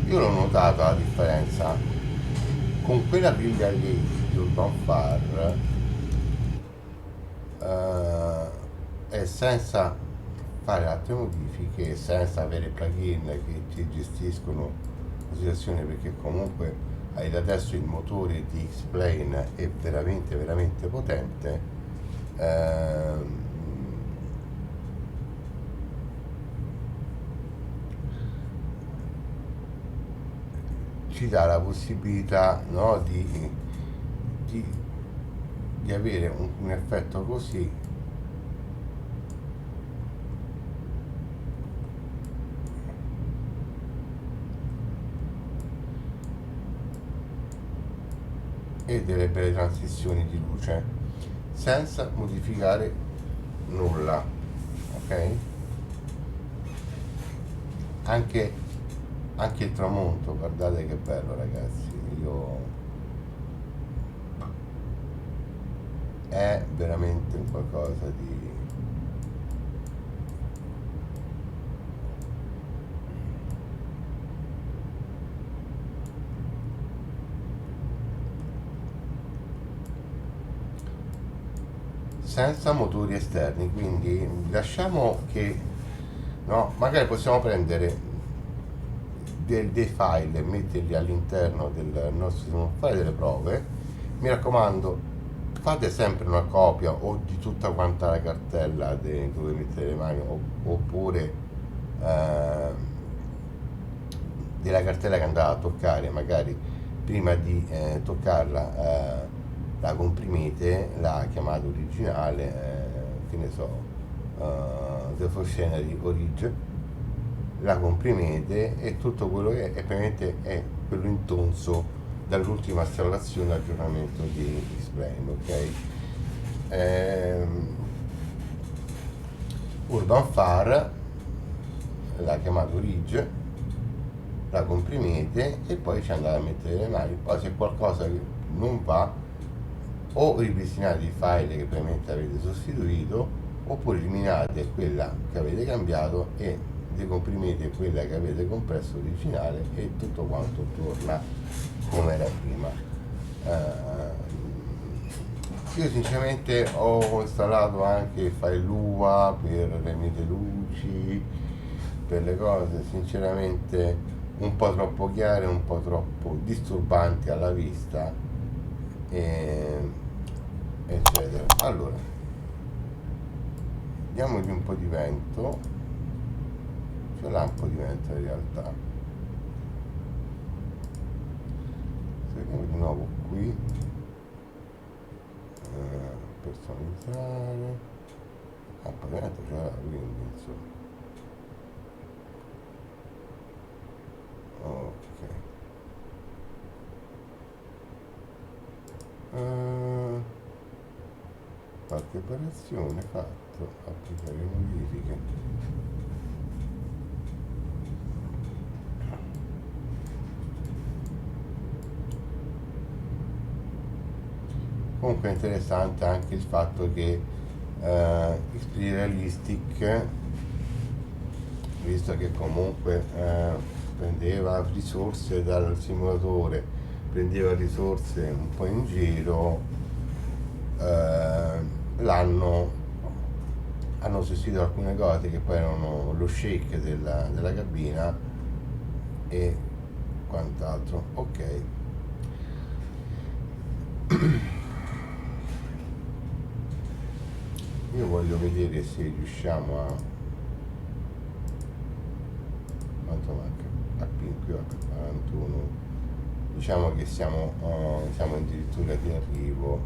io l'ho notata la differenza con quella griglia lì di Urban Far, e senza fare altre modifiche, senza avere plugin che ti gestiscono la situazione, perché comunque hai da adesso il motore di X-Plane è veramente veramente potente. Ci dà la possibilità, no, di avere un effetto così e delle belle transizioni di luce senza modificare nulla, ok? Anche il tramonto, guardate che bello ragazzi, è veramente un qualcosa di senza motori esterni, quindi lasciamo che, no, magari possiamo prendere dei file e metterli all'interno del nostro sistema, fare delle prove. Mi raccomando, fate sempre una copia o di tutta quanta la cartella dove mettere le mani, oppure della cartella che andate a toccare, magari prima di toccarla la comprimete, la chiamata originale, che ne so, The For Scenery Origin, la comprimete e tutto quello che è praticamente è quello intonso dall'ultima installazione e aggiornamento di X-Plane, ok? Urban Far, la chiamata Origin, la comprimete e poi ci andate a mettere le mani. Poi se qualcosa non va, o ripristinate i file che praticamente avete sostituito, oppure eliminate quella che avete cambiato e decomprimete quella che avete compresso originale e tutto quanto torna come era prima. Io sinceramente ho installato anche il file Lua per le mie luci, per le cose sinceramente un po' troppo chiare, un po' troppo disturbanti alla vista, eccetera. Allora, diamogli un po' di vento, ce l'ha un po' di vento in realtà. Seguiamo di nuovo qui, personalizzare, praticamente ce l'ha, quindi insomma. Ok, qualche operazione fatto, applicare modifiche. Comunque è interessante anche il fatto che Xperia Realistic, visto che comunque prendeva risorse dal simulatore, prendeva risorse un po' in giro, hanno sostituito alcune cose che poi erano lo shake della cabina e quant'altro. Ok, io voglio vedere se riusciamo a quanto manca, a qui a 41, diciamo che siamo addirittura di arrivo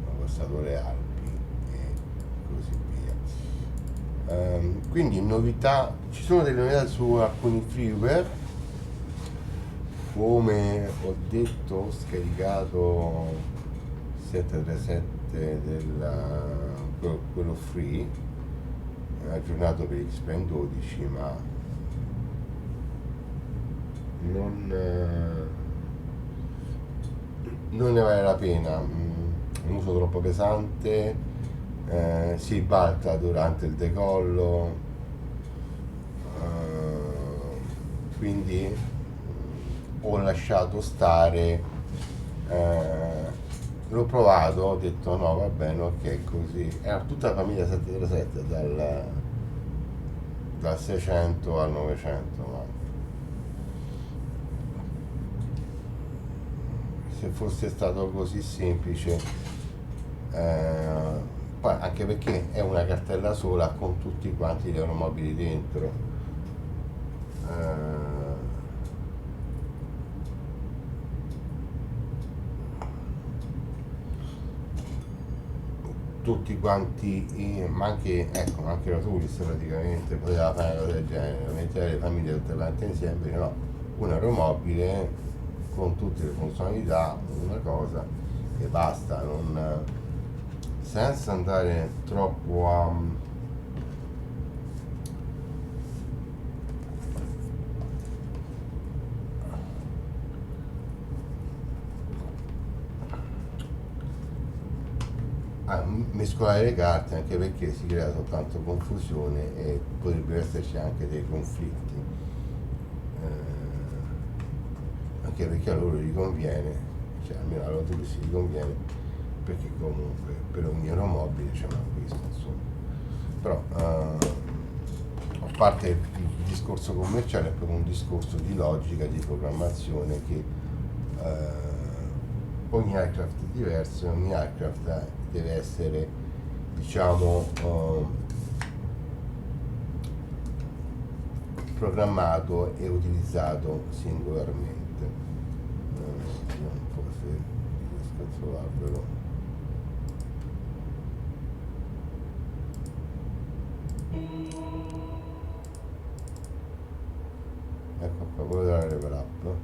ho passato le Alpi e così via. Quindi novità, ci sono delle novità su alcuni freeware, come ho detto ho scaricato 737 quello free, aggiornato per Xpeng 12, ma non ne vale la pena. Un uso troppo pesante, si balza durante il decollo, quindi ho lasciato stare, l'ho provato, ho detto no va bene, ok, così era tutta la famiglia 737 dal 600 al 900, ma se fosse stato così semplice, poi anche perché è una cartella sola con tutti quanti gli aeromobili dentro, tutti quanti, ma anche, ecco, anche la Turis praticamente poteva fare una cosa del genere, mettere le famiglie tutte quante insieme, no, un aeromobile con tutte le funzionalità, una cosa e basta, senza andare troppo a mescolare le carte, anche perché si crea soltanto confusione e potrebbero esserci anche dei conflitti, anche perché a loro gli conviene, cioè almeno alla Lotus gli conviene, perché comunque per ogni aeromobile c'è un acquisto, insomma. Però a parte il discorso commerciale, è proprio un discorso di logica, di programmazione, che ogni aircraft è diverso e ogni aircraft deve essere, diciamo, programmato e utilizzato singolarmente. Vediamo un po' se riesco a trovarvelo. Ecco qua, quello della Level Up.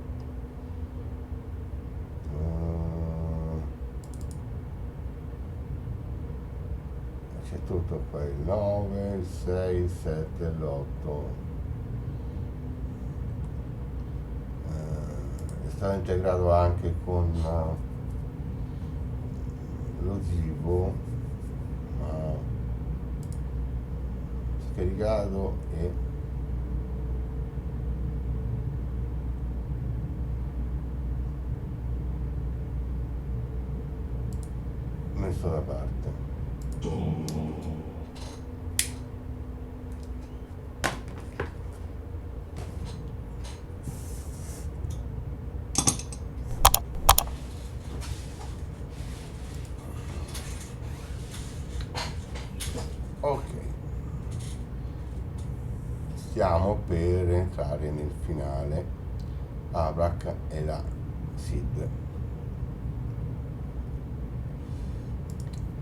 C'è tutto qua, il 9, il 6, il 7 e l'8. È stato integrato anche con lo Zivo, ma scaricato e messo da parte. Ok, stiamo per entrare nel finale. Abrac e la SID.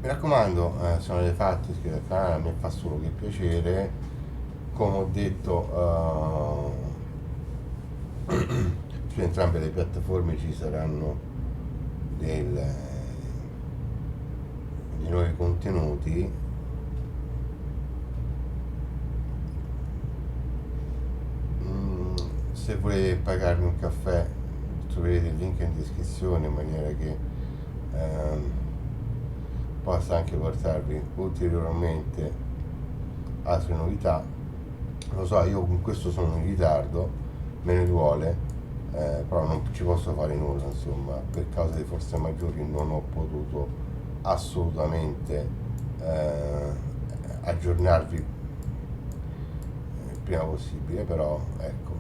Mi raccomando, se non l'avete fatto iscrivetevi al canale, a me fa solo che piacere. Come ho detto, su entrambe le piattaforme ci saranno dei nuovi contenuti. Se volete pagarmi un caffè troverete il link in descrizione, in maniera che possa anche portarvi ulteriormente altre novità. Lo so, io con questo sono in ritardo, me ne duole, però non ci posso fare nulla, insomma, per causa di forze maggiori non ho potuto assolutamente aggiornarvi il prima possibile, però ecco,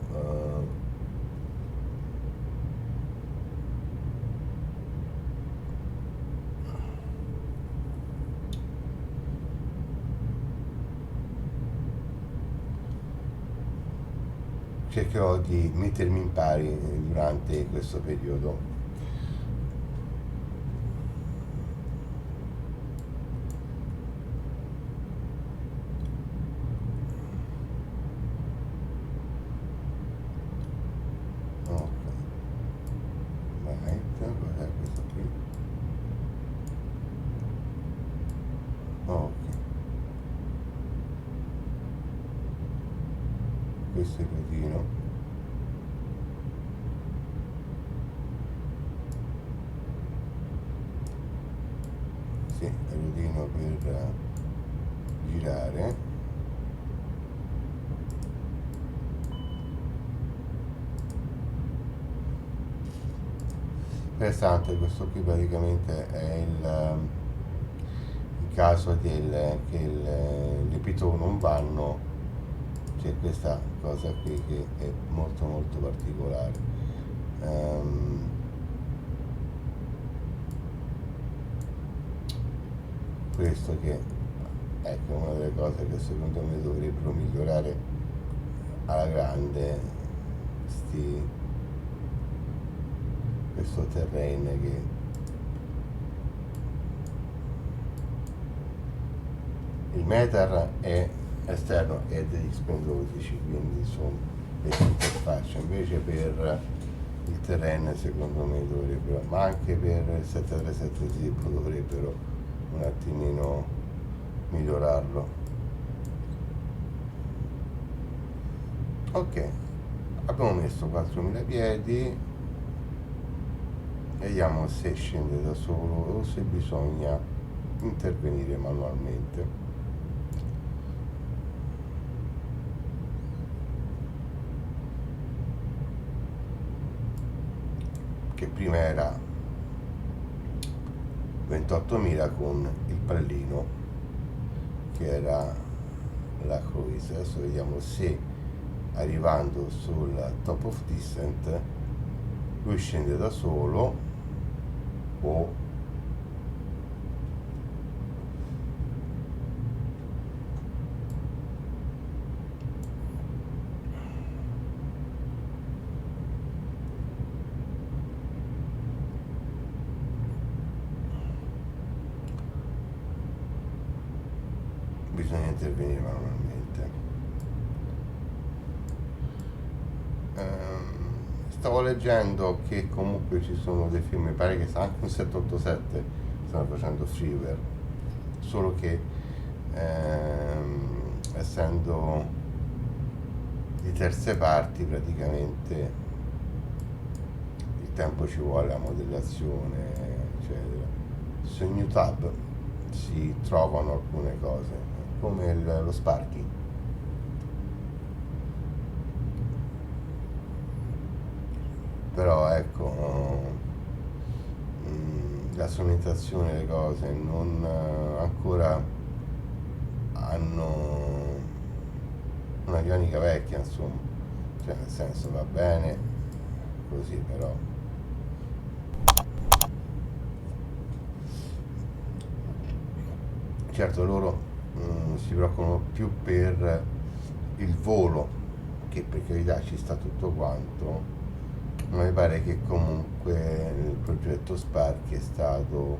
cercherò di mettermi in pari durante questo periodo. Ok, vai, cos'è questo qui? Ok, questo è il rodino. Sì, è il rodino per girare. Interessante, questo qui praticamente è il caso che le pitone non vanno, c'è questa cosa qui che è molto molto particolare. Questo che ecco una delle cose che secondo me dovrebbero migliorare alla grande, questo terreno che il metal è esterno e degli spendolosi, quindi sono interfacce, invece per il terreno secondo me dovrebbero, ma anche per il 737 Zip dovrebbero un attimino migliorarlo. Ok, abbiamo messo 4000 piedi, vediamo se scende da solo o se bisogna intervenire manualmente. Che prima era 28.000 con il pallino che era la cruise. Adesso vediamo se arrivando sul top of descent lui scende da solo o bisogna intervenire manualmente. Stavo leggendo che comunque ci sono dei film, mi pare che anche un 787 stanno facendo freeware, solo che essendo di terze parti praticamente il tempo ci vuole, la modellazione eccetera. Su NewTab si trovano alcune cose come lo Sparky, però ecco la strumentazione, le cose non ancora hanno una ionica vecchia, insomma, cioè nel senso va bene così, però certo loro si preoccupano più per il volo, che per carità ci sta tutto quanto, ma mi pare che comunque il progetto Spark è stato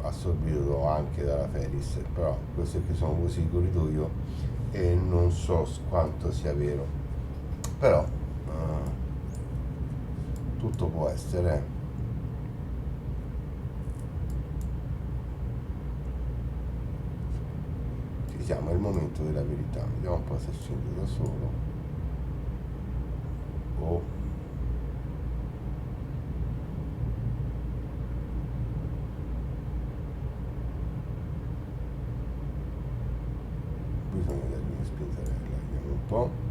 assorbito anche dalla Ferris, però questo è che sono così di corridoio e non so quanto sia vero, però tutto può essere. Siamo al momento della verità, vediamo un po' se scende da solo o bisogna dargli una spintarella, vediamo un po'.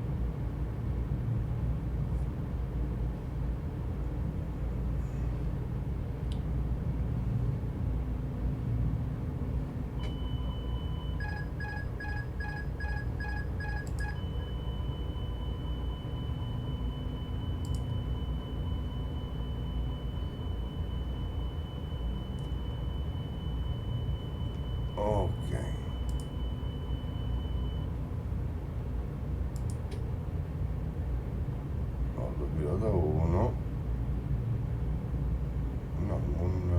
Ok, lo do 1. No, un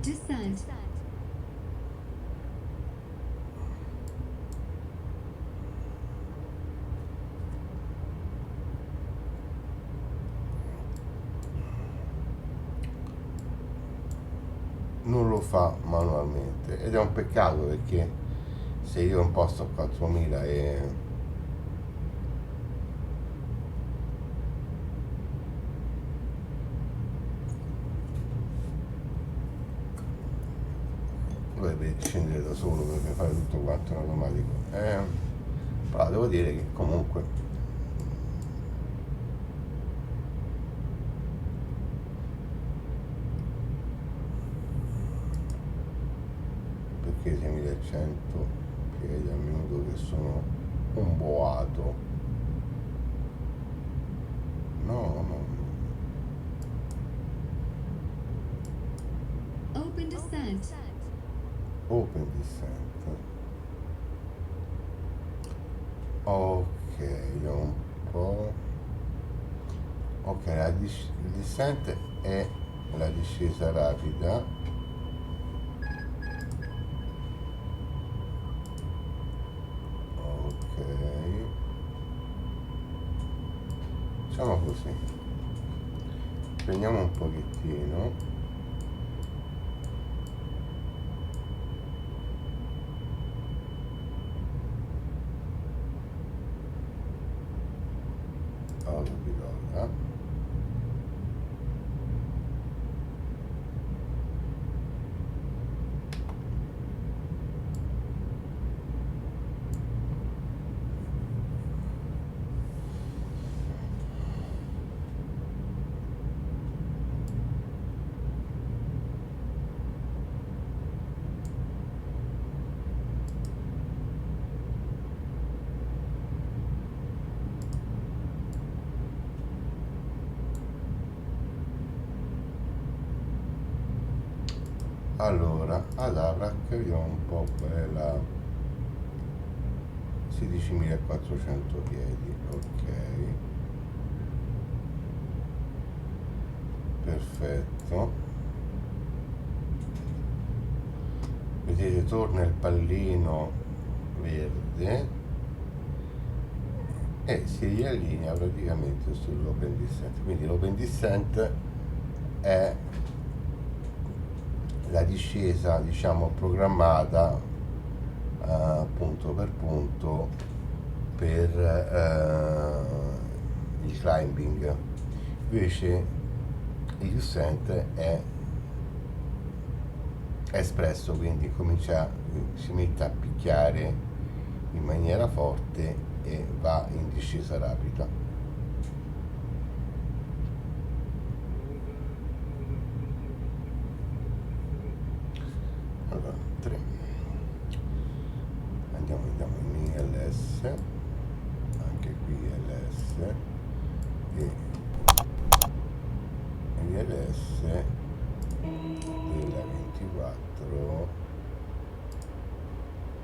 Descent. non lo fa manualmente ed è un peccato, perché se io imposto a 4000 e dovrebbe scendere da solo, dovrebbe fare tutto quanto in automatico, però devo dire che comunque perché 6100 piedi al minuto, che sono un boato. No, Open descent. open descent. Ok, vediamo un po'. Ok, il descent è la discesa rapida. Ok, facciamo così, prendiamo un pochettino. Autopilota. Allora, ad Avrac vediamo un po' qual è la 16.400 piedi, ok, perfetto. Vedete, torna il pallino verde e si riallinea praticamente sull'open descent. Quindi l'open descent è la discesa, diciamo, programmata punto per punto per il climbing. Invece il descent è espresso, quindi si mette a picchiare in maniera forte e va in discesa rapida. Allora, 3, andiamo in ILS, anche qui ILS e ILS della 24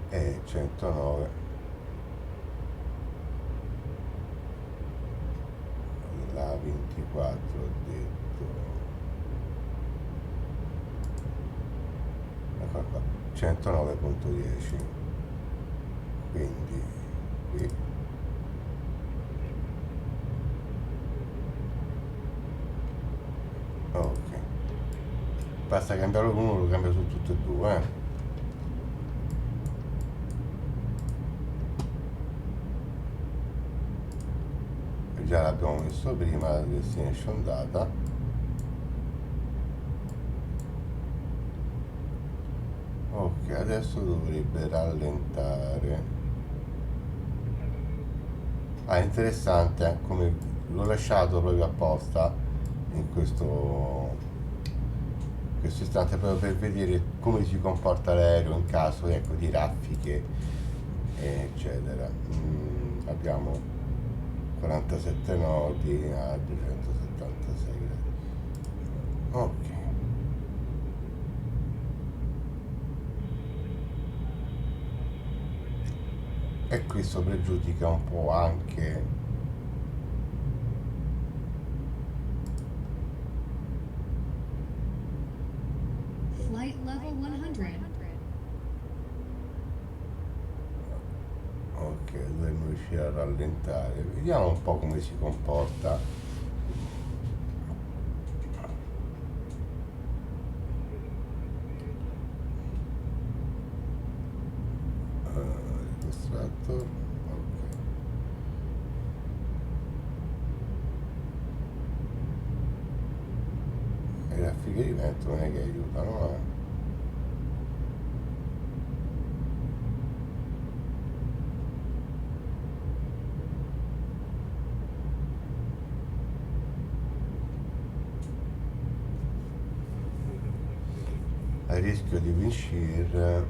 e 109, la 24 ho detto, ecco qua, 109.10, quindi qui ok, basta cambiarlo con uno, lo cambia su tutte e due, già l'abbiamo messo prima la destination data. Ok, adesso dovrebbe rallentare. Ah, interessante, come l'ho lasciato proprio apposta in questo istante, proprio per vedere come si comporta l'aereo in caso, ecco, di raffiche eccetera. Abbiamo 47 nodi a 276 gradi. Ok, e questo pregiudica un po' anche 100. Ok, dovremmo riuscire a rallentare. Vediamo un po' come si comporta. Retrostractor. Ok. Le raffiche di vento non è che aiutano, eh. A rischio di windshear.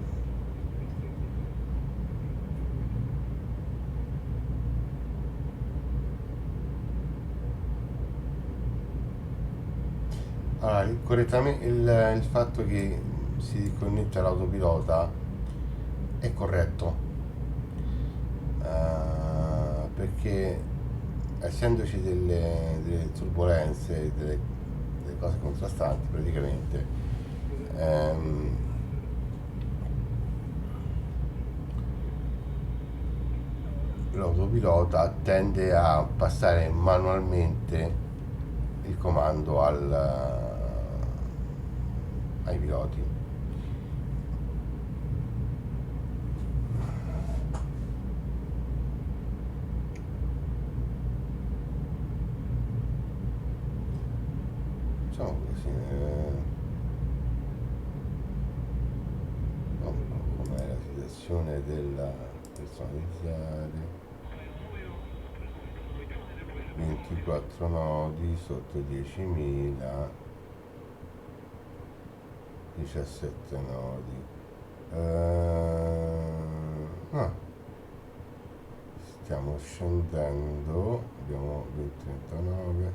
Allora, il fatto che si connette all'autopilota è corretto, perché essendoci delle turbolenze, delle cose contrastanti praticamente, ehm, l'autopilota tende a passare manualmente il comando ai piloti. Diciamo così, un po' com'è la situazione della personalizzare. 24 nodi sotto 10.000, 17 nodi. Ah, stiamo scendendo, abbiamo 39,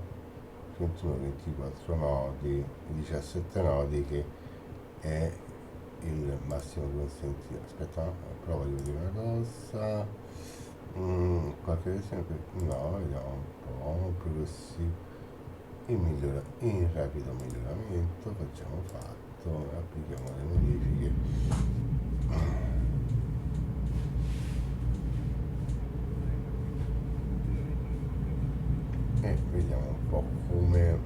21, 24 nodi, 17 nodi che è il massimo consentito. Aspetta, provo di vedere una cosa. Qualche esempio? No, vediamo un po', progressivo. In rapido miglioramento, facciamo fatto, applichiamo le modifiche. E vediamo un po' come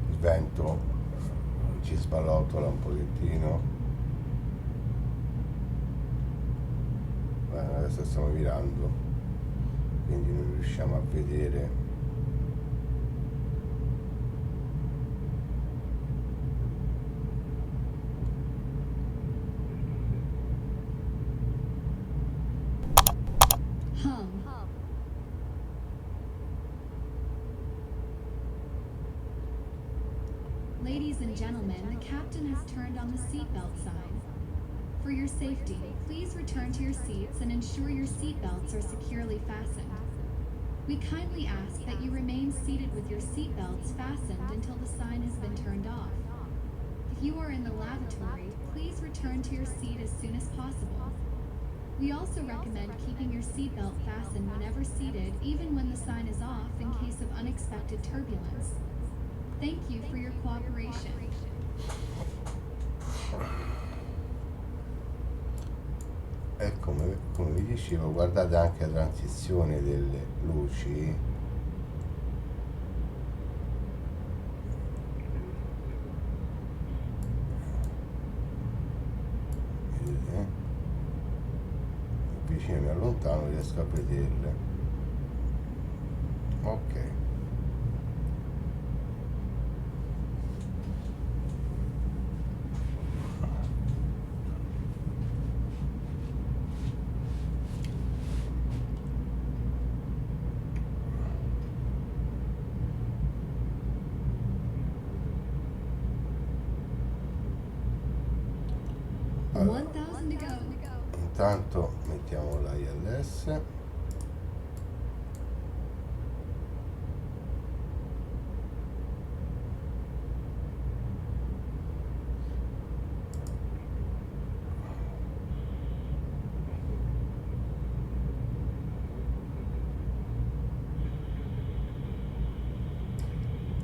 il vento ci sballottola un pochettino. Adesso stiamo virando, quindi non riusciamo a vedere. Ladies and gentlemen, the captain has turned on the seatbelt sign. For your safety, please return to your seats and ensure your seatbelts are securely fastened. We kindly ask that you remain seated with your seatbelts fastened until the sign has been turned off. If you are in the lavatory, please return to your seat as soon as possible. We also recommend keeping your seatbelt fastened whenever seated, even when the sign is off, in case of unexpected turbulence. Thank you for your cooperation. E come vi dicevo, guardate anche la transizione delle luci. Vedete? Vicino e mi allontano, riesco a vederle. Ok. Allora, 1000 to go. intanto mettiamo la ILS.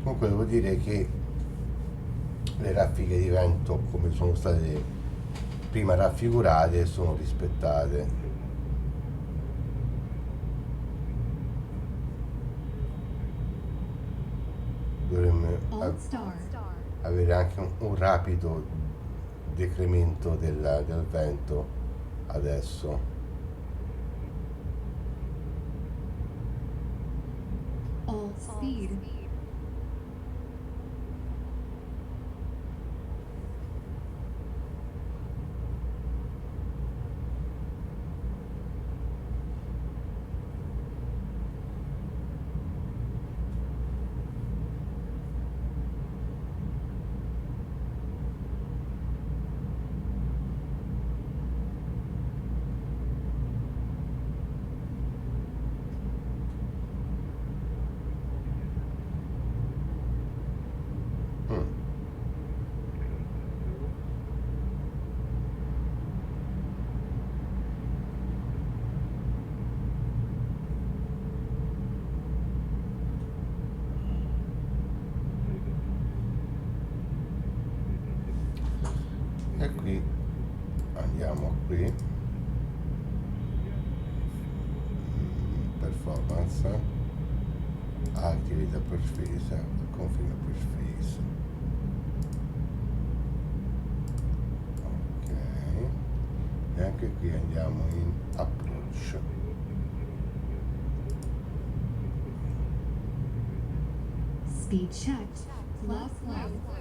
Comunque devo dire che le raffiche di vento, come sono state prima raffigurate, sono rispettate. Dovremmo Alt star. avere anche un rapido decremento del vento adesso. Alt speed. Mm. E qui andiamo qui. Performance, activity per face, confine per face. Ok, e anche qui andiamo in approach. Speed checked. Lock low.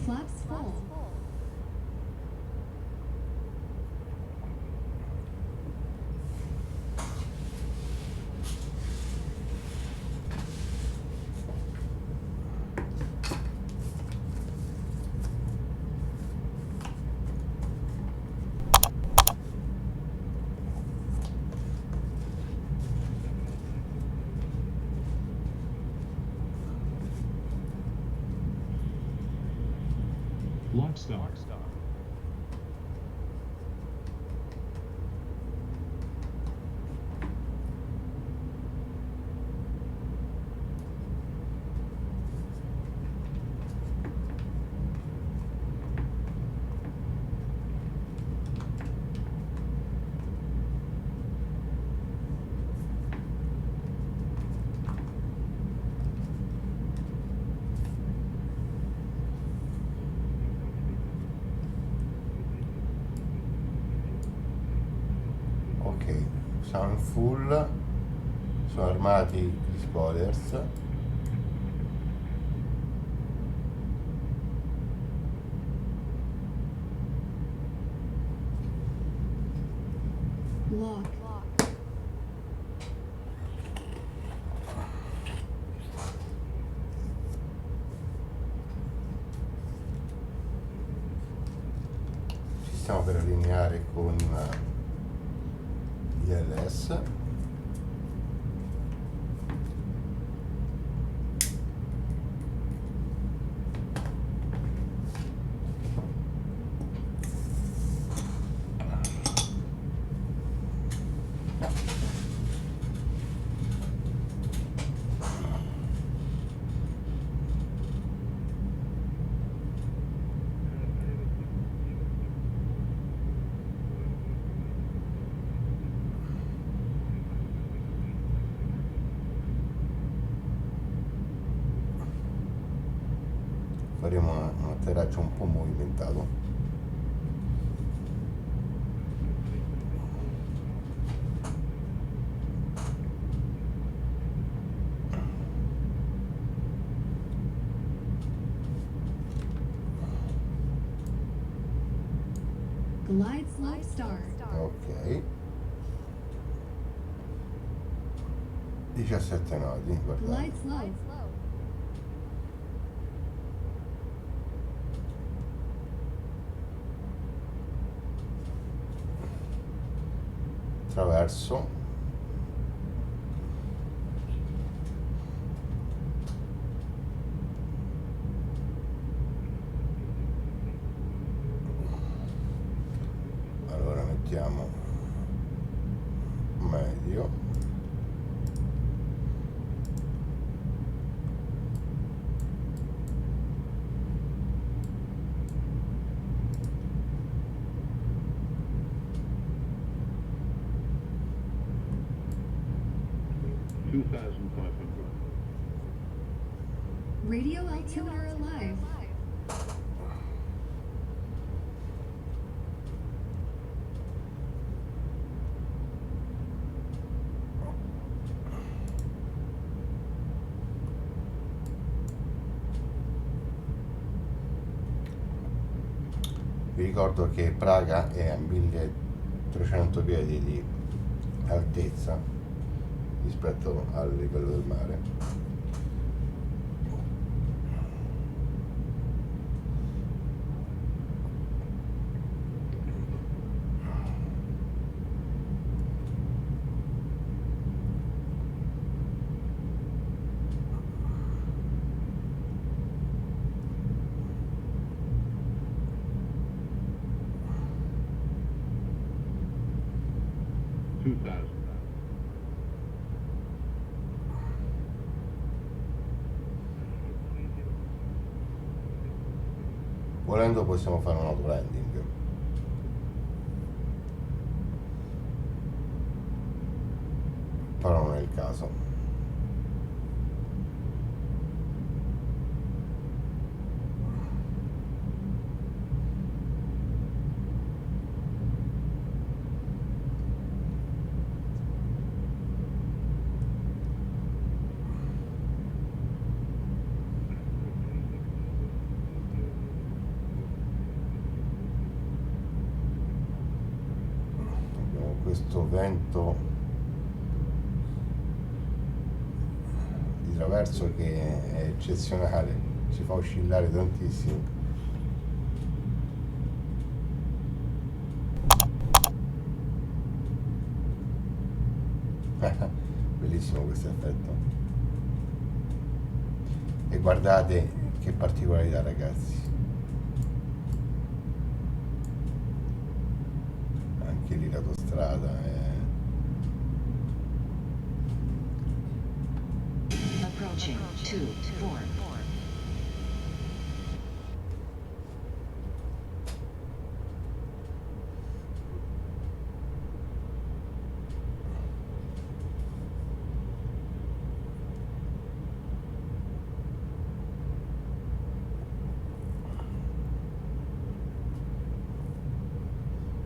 Flaps full. Lock star. Ok, siamo in full, sono armati gli spoilers. Lock. Ci stiamo per allineare con ILS. faremo un atterraggio un po' movimentato. Glide slope start. Ok, 17 nodi, guardate. Glide slope. Traverso. Allora mettiamo medio. Radio altimeter alive. Vi ricordo che Praga è a 1300 piedi di altezza rispetto al livello del mare. Volendo possiamo fare un auto landing. Però non è il caso. Abbiamo questo vento di traverso che è eccezionale, ci fa oscillare tantissimo. Bellissimo questo effetto. E guardate che particolarità, ragazzi. Anche lì l'autostrada è... Approaching 2-4.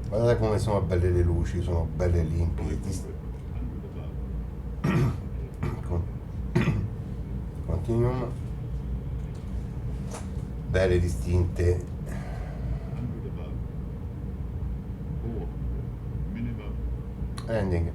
Guardate come sono belle le luci, sono belle limpide. Continuum, belle distinte. Ending.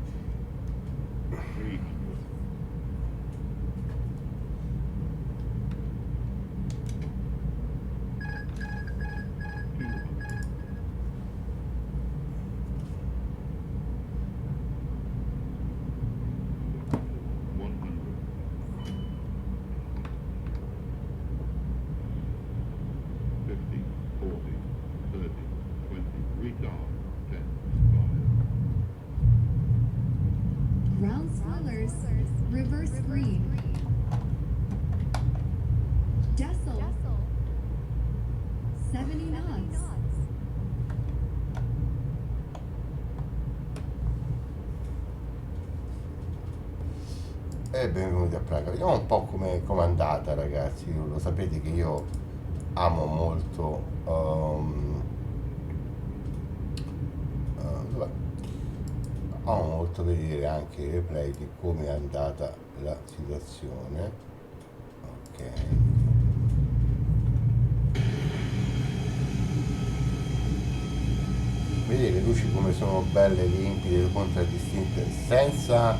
Ground spoilers. Reverse green. Decil. 70 knots. E benvenuti a Praga. Vediamo un po' come è andata, ragazzi. Lo sapete che io amo molto vabbè, amo molto vedere anche i replay di come è andata la situazione. Ok, vedete le luci come sono belle, limpide, contraddistinte, senza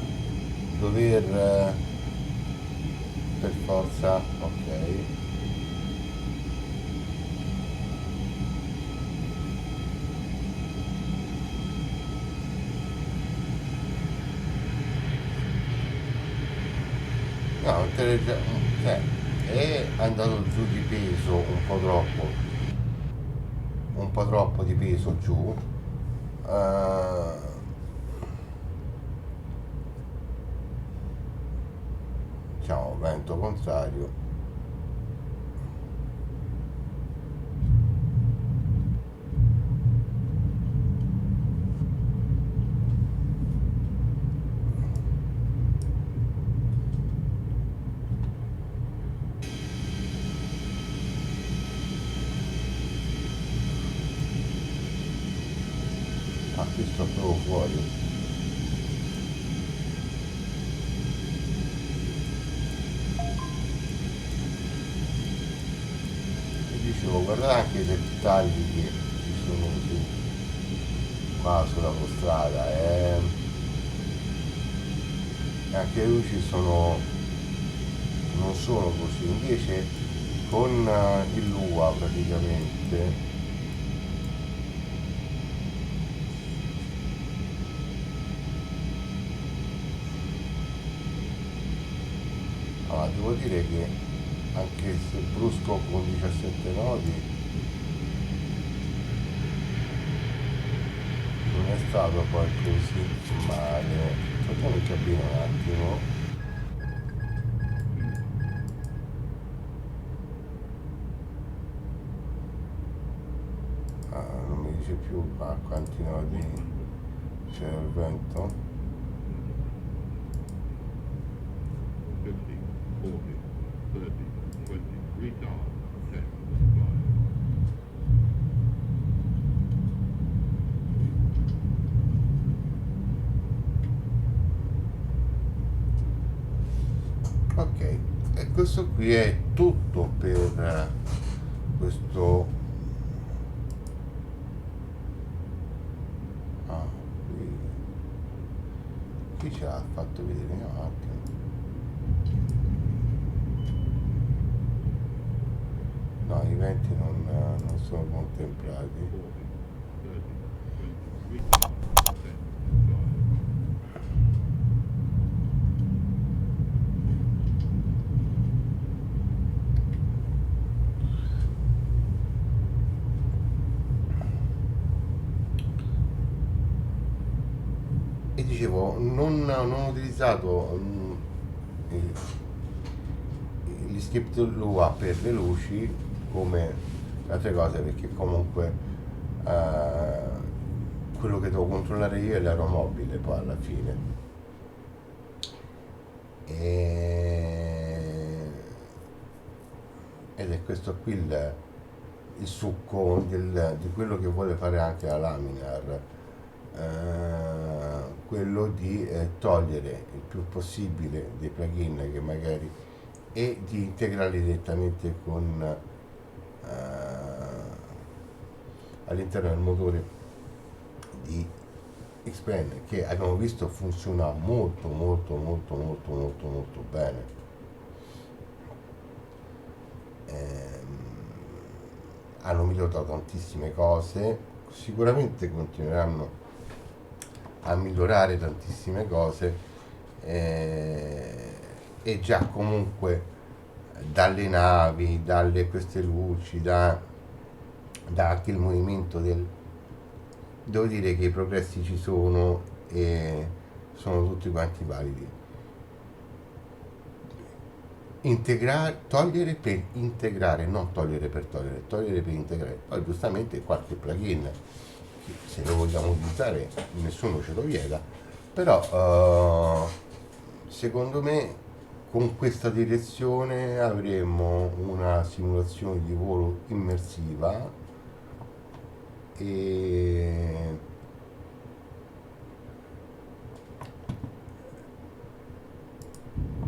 dover per forza. Ok, no, cioè, è andato giù di peso un po' troppo di peso giù. Eh, diciamo vento contrario. Ah, qui sto proprio fuori. E dicevo, guardate anche i dettagli che ci sono su qua sulla autostrada, e anche le luci non sono così, invece con il Lua praticamente. Allora, devo dire che anche se brusco con 17 nodi non è stato poi così male. Facciamo il cabino un attimo. Ah, non mi dice più a quanti nodi c'è il vento. 50, 40, 30, 20, retard, 10, 5. Ok, e questo qui è tutto per questo. Ah, qui ce l'ha fatto vedere un attimo. No, i venti non sono contemplati. 40, 30, 20, retard, 10, 5. E dicevo, non ho utilizzato gli script Lua per le luci come le altre cose, perché comunque quello che devo controllare io è l'aeromobile poi alla fine. Ed è questo qui il succo di quello che vuole fare anche la Laminar, quello di togliere il più possibile dei plugin che magari, e di integrarli direttamente con all'interno del motore di Xpen, che abbiamo visto funziona molto molto molto molto molto molto bene. Hanno migliorato tantissime cose, sicuramente continueranno a migliorare tantissime cose, e già comunque dalle navi, dalle queste luci, da anche il movimento devo dire che i progressi ci sono e sono tutti quanti validi. Integrare, togliere per integrare, non togliere per togliere, togliere per integrare. Poi giustamente qualche plugin, se lo vogliamo utilizzare nessuno ce lo vieta, però secondo me con questa direzione avremo una simulazione di volo immersiva e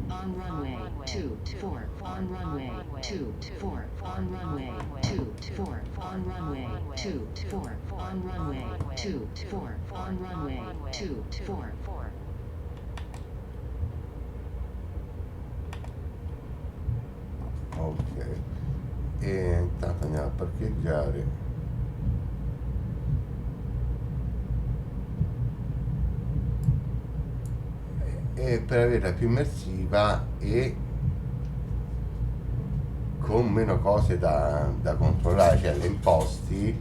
On runway 24, on runway 24, on runway 24, on runway 24, on runway 24, on runway 24. ok, e intanto andiamo a parcheggiare. E per averla più immersiva e con meno cose da controllare, cioè le imposti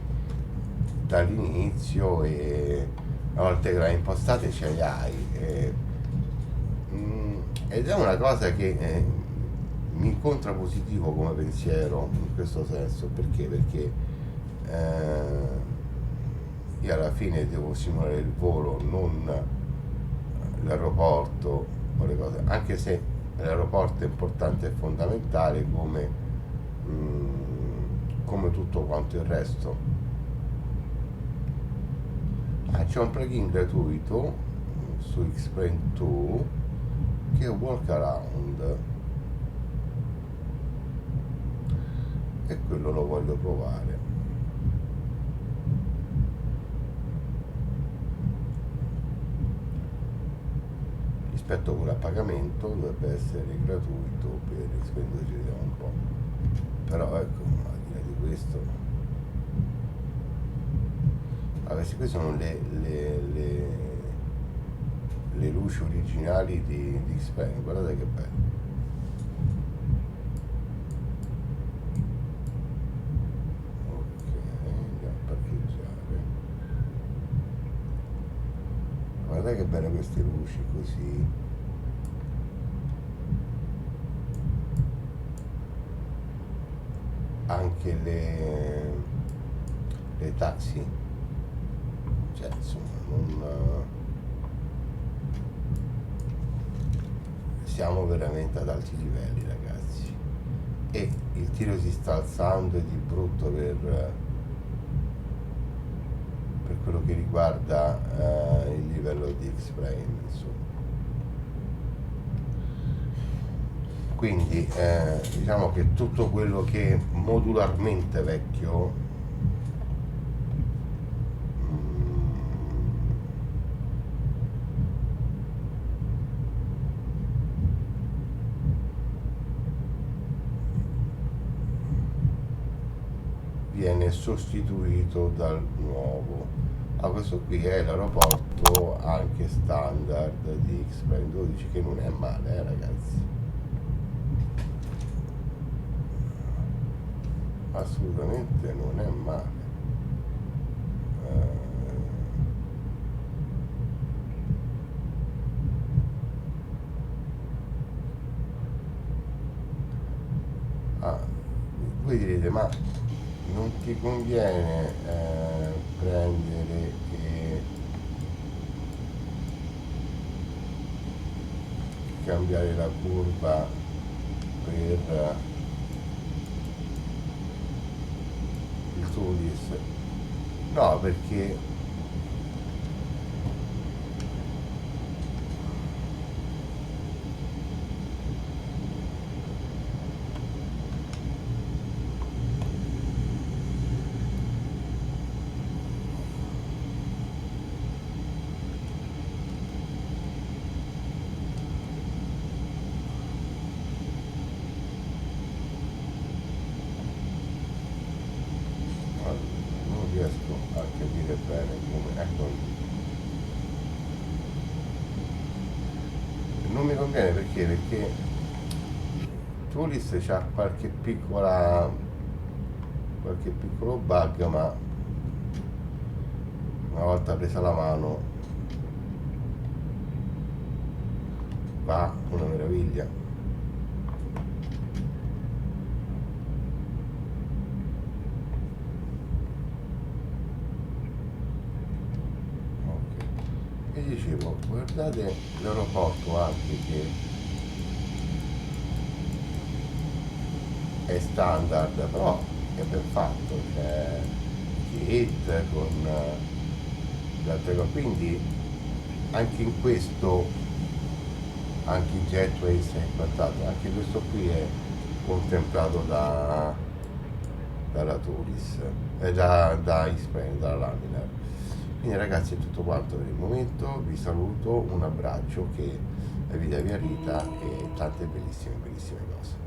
dall'inizio e una volta che le hai impostate ce le hai. Ed è una cosa che mi incontra positivo come pensiero in questo senso, perché io alla fine devo simulare il volo, non l'aeroporto o le cose, anche se l'aeroporto è importante e fondamentale come tutto quanto il resto. C'è un plugin gratuito su Xplane 2 che è Walk Around e quello lo voglio provare. Rispetto a quello a pagamento dovrebbe essere gratuito per Xplane 2, ci vediamo un po'. Però ecco, al di là di questo, queste sono le luci originali di Xplane, guardate che bello. Ok, andiamo a parcheggiare. Guardate che belle queste luci così. Anche le taxi, cioè insomma non siamo veramente ad alti livelli, ragazzi, e il tiro si sta alzando di brutto per quello che riguarda il livello di Xplane, insomma. Quindi diciamo che tutto quello che è modularmente vecchio viene sostituito dal nuovo. Questo qui è l'aeroporto anche standard di Xplane 12, che non è male, ragazzi. Assolutamente non è male. Voi direte, ma non ti conviene prendere e cambiare la curva per il Tulis? No, perché non riesco a capire bene come, ecco, non mi conviene perché Tulis c'ha qualche piccolo bug, ma una volta presa la mano va una meraviglia. E dicevo, guardate l'aeroporto anche che è standard, però è ben fatto, c'è kit con le altre cose, quindi anche in questo, anche i Jetways e quant'altro, anche questo qui è contemplato dalla Turis, da Xpeng, dalla Laminar. Quindi ragazzi è tutto quanto per il momento, vi saluto, un abbraccio, che la vita vi arrita e tante bellissime bellissime cose.